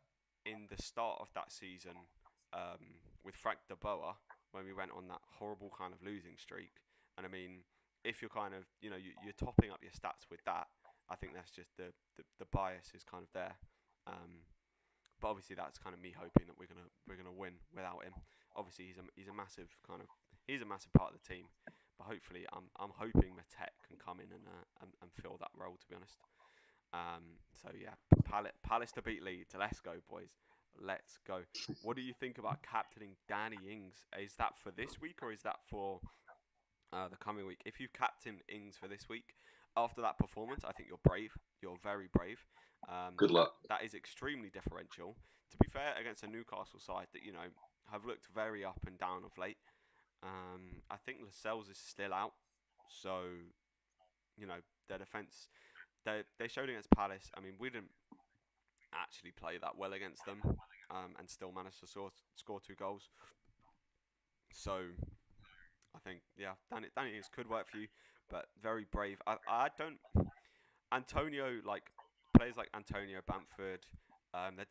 in the start of that season with Frank de Boer when we went on that horrible kind of losing streak. And I mean, if you're kind of, you're topping up your stats with that, I think that's just the bias is kind of there. But obviously that's kind of me hoping that we're gonna win without him. Obviously he's a massive part of the team. But hopefully I'm hoping Matete can come in and fill that role, to be honest. So yeah, Palace to beat Leeds. Let's go, boys. Let's go. What do you think about captaining Danny Ings? Is that for this week or is that for the coming week? If you captain Ings for this week, after that performance, I think you're brave. You're very brave.
Good luck.
That is extremely differential. To be fair, against a Newcastle side that have looked very up and down of late. I think Lascelles is still out, so their defense. They showed against Palace. I mean, we didn't actually play that well against them, and still managed to score 2 goals. So I think Danny Ings could work for you, but very brave. I don't. Antonio, like players like Antonio Bamford, they're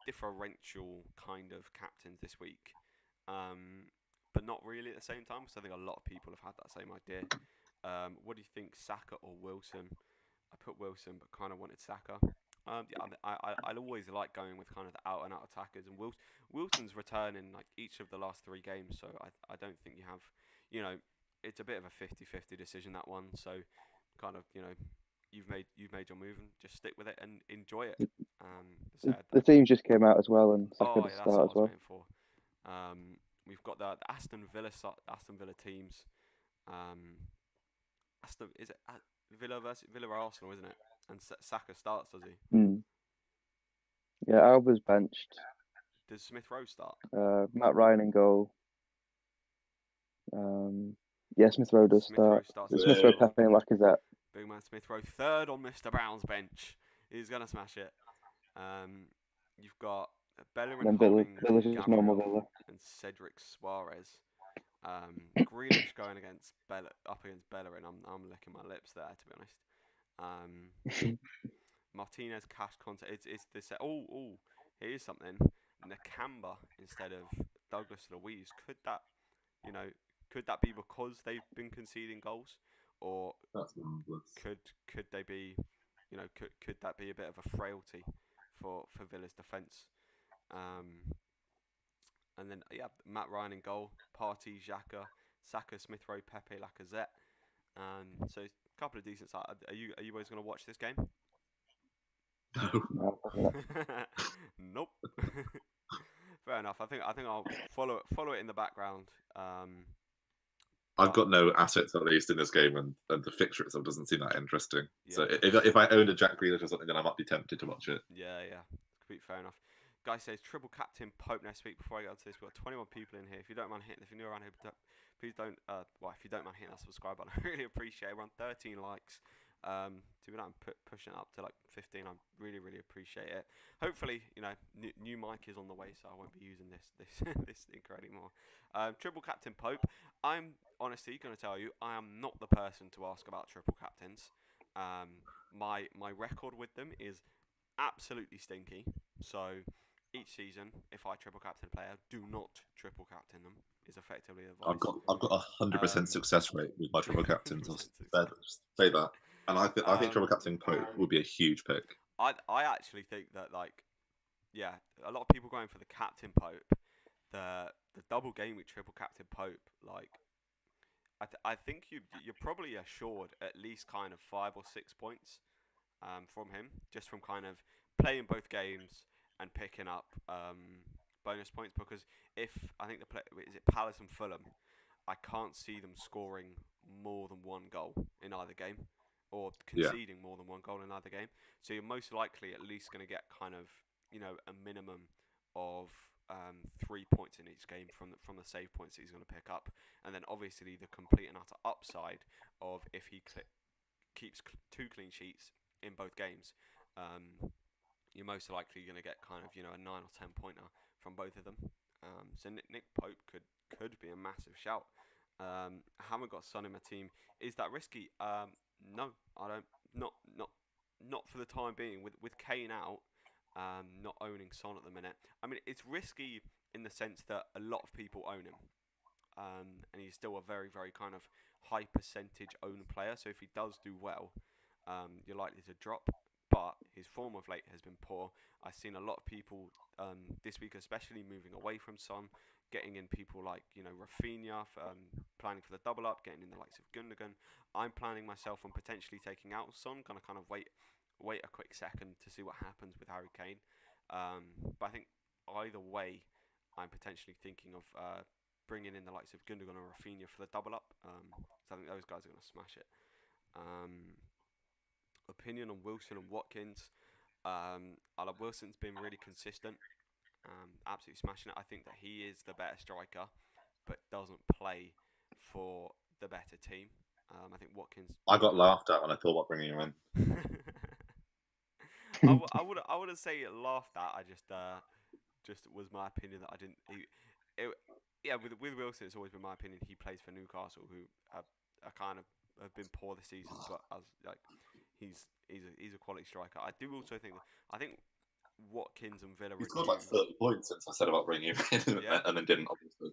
differential kind of captains this week, but not really at the same time. Because I think a lot of people have had that same idea. What do you think, Saka or Wilson? I put Wilson, but kind of wanted Saka. I always like going with kind of the out and out attackers, and Wilson's returning like each of the last 3 games, so I don't think you have, it's a bit of a 50-50 decision, that one. So kind of you've made your move and just stick with it and enjoy it.
The teams just came out as well, and Saka to
that's
start
what I
as
was
well.
waiting for. We've got the Aston Villa teams. Is it Villa versus Villa Arsenal, isn't it? And Saka starts, does he?
Yeah, Alba's benched.
Does Smith Rowe start?
Matt Ryan in goal. Yeah, Smith Rowe does start. Smith Rowe, Pepe, and Lacazette.
Big man Smith Rowe, third on Mr. Brown's bench. He's gonna smash it. You've got Bellerin holding Gabriel and Cedric Suarez. Grealish going up against Bellerin. I'm licking my lips there, to be honest. Martinez, Cash, Conte. It's this. Oh, here's something. Nakamba instead of Douglas Luiz. Could that be because they've been conceding goals, or could they be, could that be a bit of a frailty for Villa's defence? And then Matt Ryan in goal, Partey, Xhaka, Saka, Smith Rowe, Pepe, Lacazette. So a couple of decent sides. Are you guys going to watch this game?
No.
Nope. Fair enough. I think I'll follow it in the background.
I've got no assets at least in this game, and the fixture itself doesn't seem that interesting.
Yeah.
So if I owned a Jack Grealish or something, then I might be tempted to watch it.
Yeah, completely fair enough. Guy says triple captain Pope next week. Before I get onto this, we've got 21 people in here. If you don't mind hitting, if you're new around here, please don't. If you don't mind hitting that subscribe button, I really appreciate it. We're on 13 likes. To be pushing it up to like 15, I really appreciate it. Hopefully, new mic is on the way, so I won't be using this stinker anymore. Triple captain Pope. I'm honestly going to tell you, I am not the person to ask about triple captains. My record with them is absolutely stinky. So each season, if I triple captain a player, do not triple captain them. Is effectively advice.
I've got 100% success rate with my triple captains. I'll say that, and I think triple captain Pope would be a huge pick.
I actually think that a lot of people going for the captain Pope, the double game with triple captain Pope. I think you're probably assured at least kind of 5 or 6 points from him, just from kind of playing both games and picking up bonus points. Because I think is it Palace and Fulham, I can't see them scoring more than one goal in either game, or conceding more than one goal in either game. So you're most likely at least going to get kind of a minimum of 3 points in each game from the save points that he's going to pick up, and then obviously the complete and utter upside of if he keeps 2 clean sheets in both games, you're most likely going to get kind of a 9 or 10 pointer from both of them. So Nick Pope could be a massive shout. I haven't got Son in my team. Is that risky? No, I don't. Not for the time being. With Kane out, not owning Son at the minute. I mean, it's risky in the sense that a lot of people own him, and he's still a very kind of high percentage owned player. So if he does do well, you're likely to drop. But his form of late has been poor. I've seen a lot of people this week, especially moving away from Son, getting in people like Rafinha, planning for the double up, getting in the likes of Gundogan. I'm planning myself on potentially taking out Son. Gonna kind of wait a quick second to see what happens with Harry Kane. But I think either way, I'm potentially thinking of bringing in the likes of Gundogan or Rafinha for the double up. So I think those guys are gonna smash it. Opinion on Wilson and Watkins. Wilson's been really consistent, absolutely smashing it. I think that he is the better striker, but doesn't play for the better team. I think Watkins.
I got laughed at when I thought about bringing him in.
I wouldn't say laughed at. I just was my opinion that I didn't. With Wilson, it's always been my opinion. He plays for Newcastle, who are kind of have been poor this season, but as he's a quality striker. I do also think Watkins and Villa.
He's got like 30 points since I said about bringing him in, and then didn't, obviously.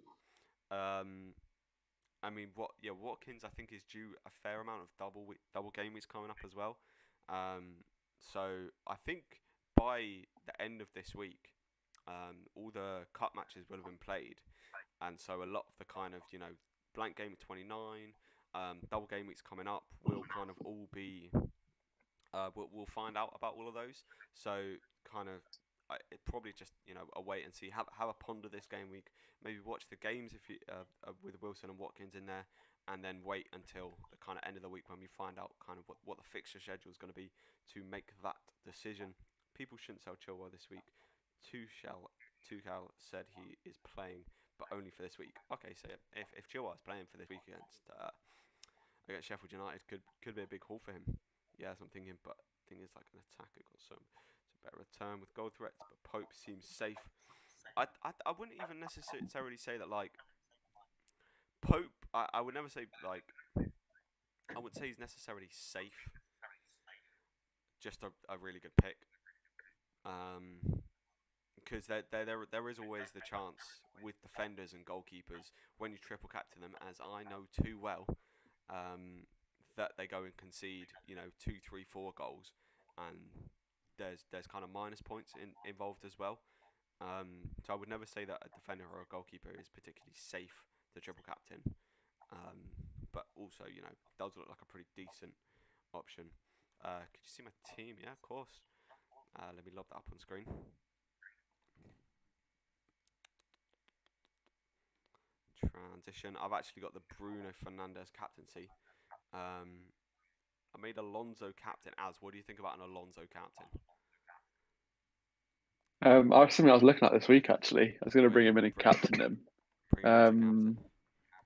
I mean, Watkins I think is due a fair amount of double game weeks coming up as well. So I think by the end of this week, all the cup matches will have been played, and so a lot of the kind of blank game at 29, double game weeks coming up will kind of all be. We'll find out about all of those. So kind of, it probably just a wait and see. Have a ponder this game week. Maybe watch the games if you with Wilson and Watkins in there, and then wait until the kind of end of the week when we find out kind of what the fixture schedule is going to be to make that decision. People shouldn't sell Chilwell this week. Tuchel said he is playing, but only for this week. Okay, so if Chilwell is playing for this week against Sheffield United, could be a big haul for him. Yeah, that's what I'm thinking. But I think it's like an attacker got some better return with goal threats. But Pope seems safe. I wouldn't even necessarily say that like Pope. I would never say like I wouldn't say he's necessarily safe. Just a really good pick. Because there is always the chance with defenders and goalkeepers when you triple captain them, as I know too well, that they go and concede 2, 3, 4 goals, and there's kind of minus points involved as well. So I would never say that a defender or a goalkeeper is particularly safe to triple captain, but also does look like a pretty decent option. Could you see my team? Yeah, of course. Let me load that up on screen. Transition. I've actually got the Bruno Fernandes captaincy. I made Alonso captain. What do you think about an Alonso captain?
Something I was looking at this week actually. I was going to bring him in and captain him.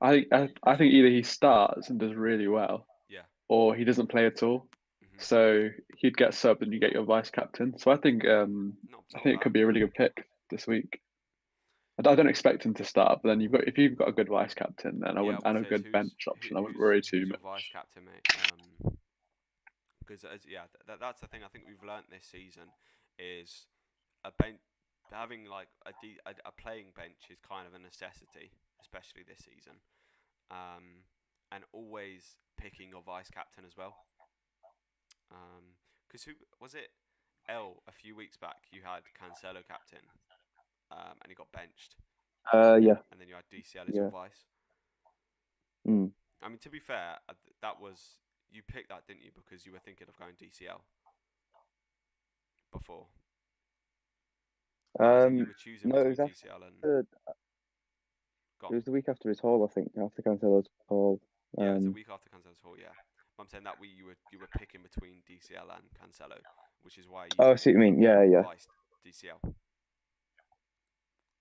I think either he starts and does really well, or he doesn't play at all. So he'd get subbed and you get your vice captain. So I think it could be a really good pick this week. I don't expect him to start, but then if you've got a good vice captain, then and a good bench option, I wouldn't worry too much.
Vice captain, mate? Because that's the thing I think we've learnt this season is a bench having like a playing bench is kind of a necessity, especially this season. And always picking your vice captain as well. Because who was it? A few weeks back, you had Cancelo captain, and he got benched.
Yeah.
And then you had DCL as your vice. I mean, to be fair, that was you picked that, didn't you? Because you were thinking of going DCL before. You were choosing between DCL and.
It was the week after his haul, I think. After Cancelo's haul.
Yeah, it was the week after Cancelo's haul. Yeah, I'm saying that week you were picking between DCL and Cancelo, which is why you.
I see what you mean. Yeah.
Viced DCL.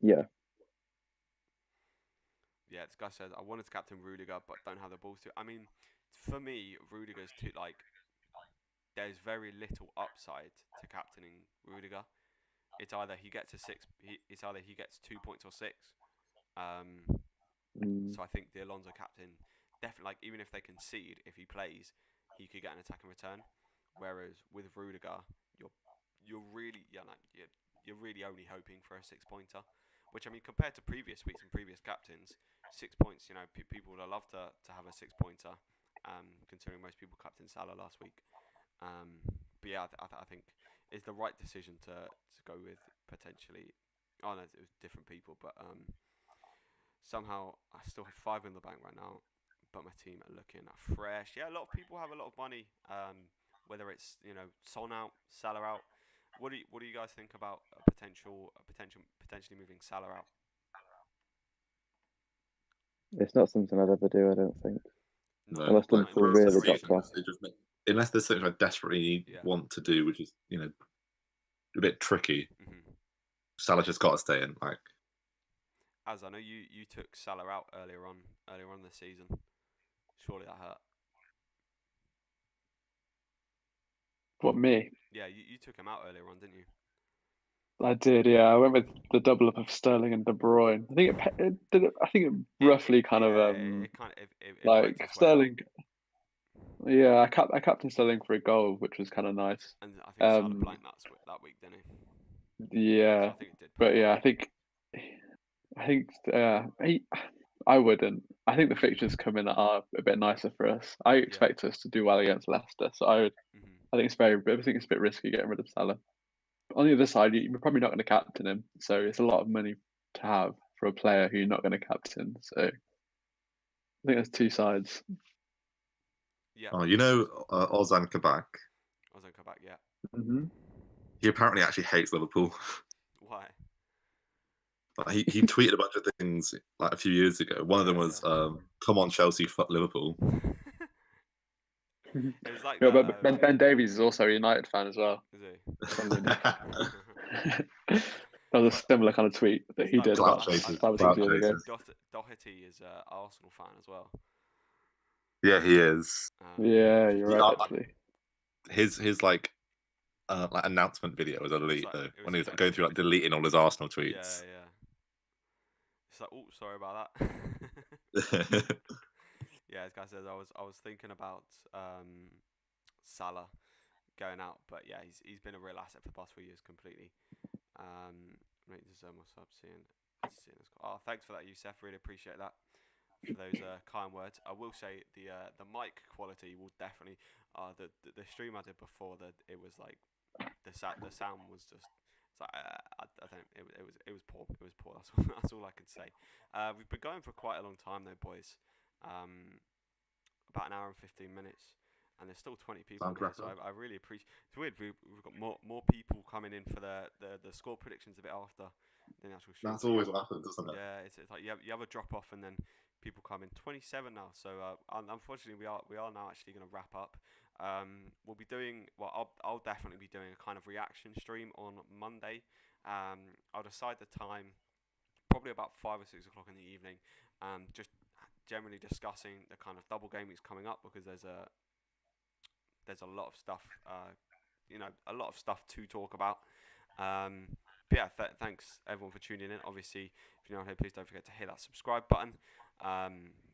Yeah.
Yeah, this guy says I wanted to captain Rudiger, but don't have the balls to. I mean, for me, Rudiger's too like. There's very little upside to captaining Rudiger. It's either he gets it's either he gets 2 points or 6. So I think the Alonso captain definitely, like, even if they concede, if he plays, he could get an attack and return. Whereas with Rudiger, you're really only hoping for a 6-pointer. Which, I mean, compared to previous weeks and previous captains, 6 points, people would have loved to have a 6-pointer, considering most people captained Salah last week. But yeah, I think it's the right decision to go with potentially. Oh no, it was different people, but somehow I still have 5 in the bank right now, but my team are looking fresh. Yeah, a lot of people have a lot of money. Whether it's Son out, Salah out. What do you guys think about potentially moving Salah out?
It's not something I'd ever do, I don't think.
No,
unless Liverpool really dropped off.
Unless there's something I desperately want to do, which is a bit tricky. Salah just got to stay in. Like,
as I know you took Salah out earlier on this season. Surely that hurt.
What, me?
Yeah, you took him out earlier on, didn't you?
I did, yeah. I went with the double up of Sterling and De Bruyne. I think it roughly like Sterling. Yeah, I captained Sterling for a goal, which was kind of nice.
And I think Salah blanked that week, didn't
he? Yeah,
I think it did.
But yeah, I wouldn't. I think the fixtures coming are a bit nicer for us. I expect us to do well against Leicester, so I think it's a bit risky getting rid of Salah. But on the other side, you're probably not going to captain him, so it's a lot of money to have for a player who you're not going to captain. So I think there's two sides.
Yeah.
Oh, Ozan Kabak.
Ozan Kabak, yeah.
Mm-hmm.
He apparently actually hates Liverpool.
Why?
He tweeted a bunch of things like a few years ago. One of them was, "Come on, Chelsea, fuck Liverpool."
It was like
Yeah,
that.
but Ben Davies is also a United fan as well.
Is he?
That was a similar kind of tweet that he did about 5 or 6 years ago.
Doherty is an Arsenal fan as well.
Yeah, he is.
Yeah, you're right. Actually,
his like announcement video was elite though. When he was going through like deleting all his Arsenal tweets.
Yeah. It's like, oh, sorry about that. Yeah, as guy says, I was thinking about Salah going out, but yeah, he's been a real asset for the past 4 years completely. Make the zone what's up, seeing this. Oh, thanks for that, Youssef. Really appreciate that. For those kind words. I will say the mic quality will definitely the stream I did before that it was like the sound was just it's like I don't it was poor. It was poor. That's all I can say. We've been going for quite a long time though, boys. About an hour and 15 minutes, and there's still 20 people here, so I really appreciate. It's weird. We've got more people coming in for the score predictions a bit after the actual stream.
That's always what happens, isn't it?
Yeah, it's like you have a drop off and then people come in. 27 now, so unfortunately we are now actually going to wrap up. We'll be doing I'll definitely be doing a kind of reaction stream on Monday. I'll decide the time probably about 5 or 6 o'clock in the evening, just generally discussing the kind of double game weeks coming up, because there's a lot of stuff a lot of stuff to talk about. But yeah, thanks everyone for tuning in. Obviously, if you're not here, please don't forget to hit that subscribe button.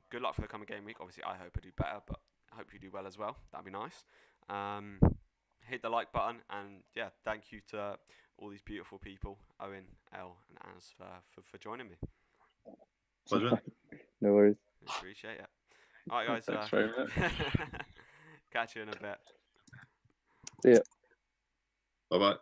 Good luck for the coming game week. Obviously, I hope I do better, but I hope you do well as well. That'd be nice. Hit the like button, and yeah, thank you to all these beautiful people, Owen, Elle, and Az, for joining me.
Pleasure.
No worries.
Appreciate it. All right, guys.
Thanks very much.
Catch you in a bit.
See ya.
Bye bye.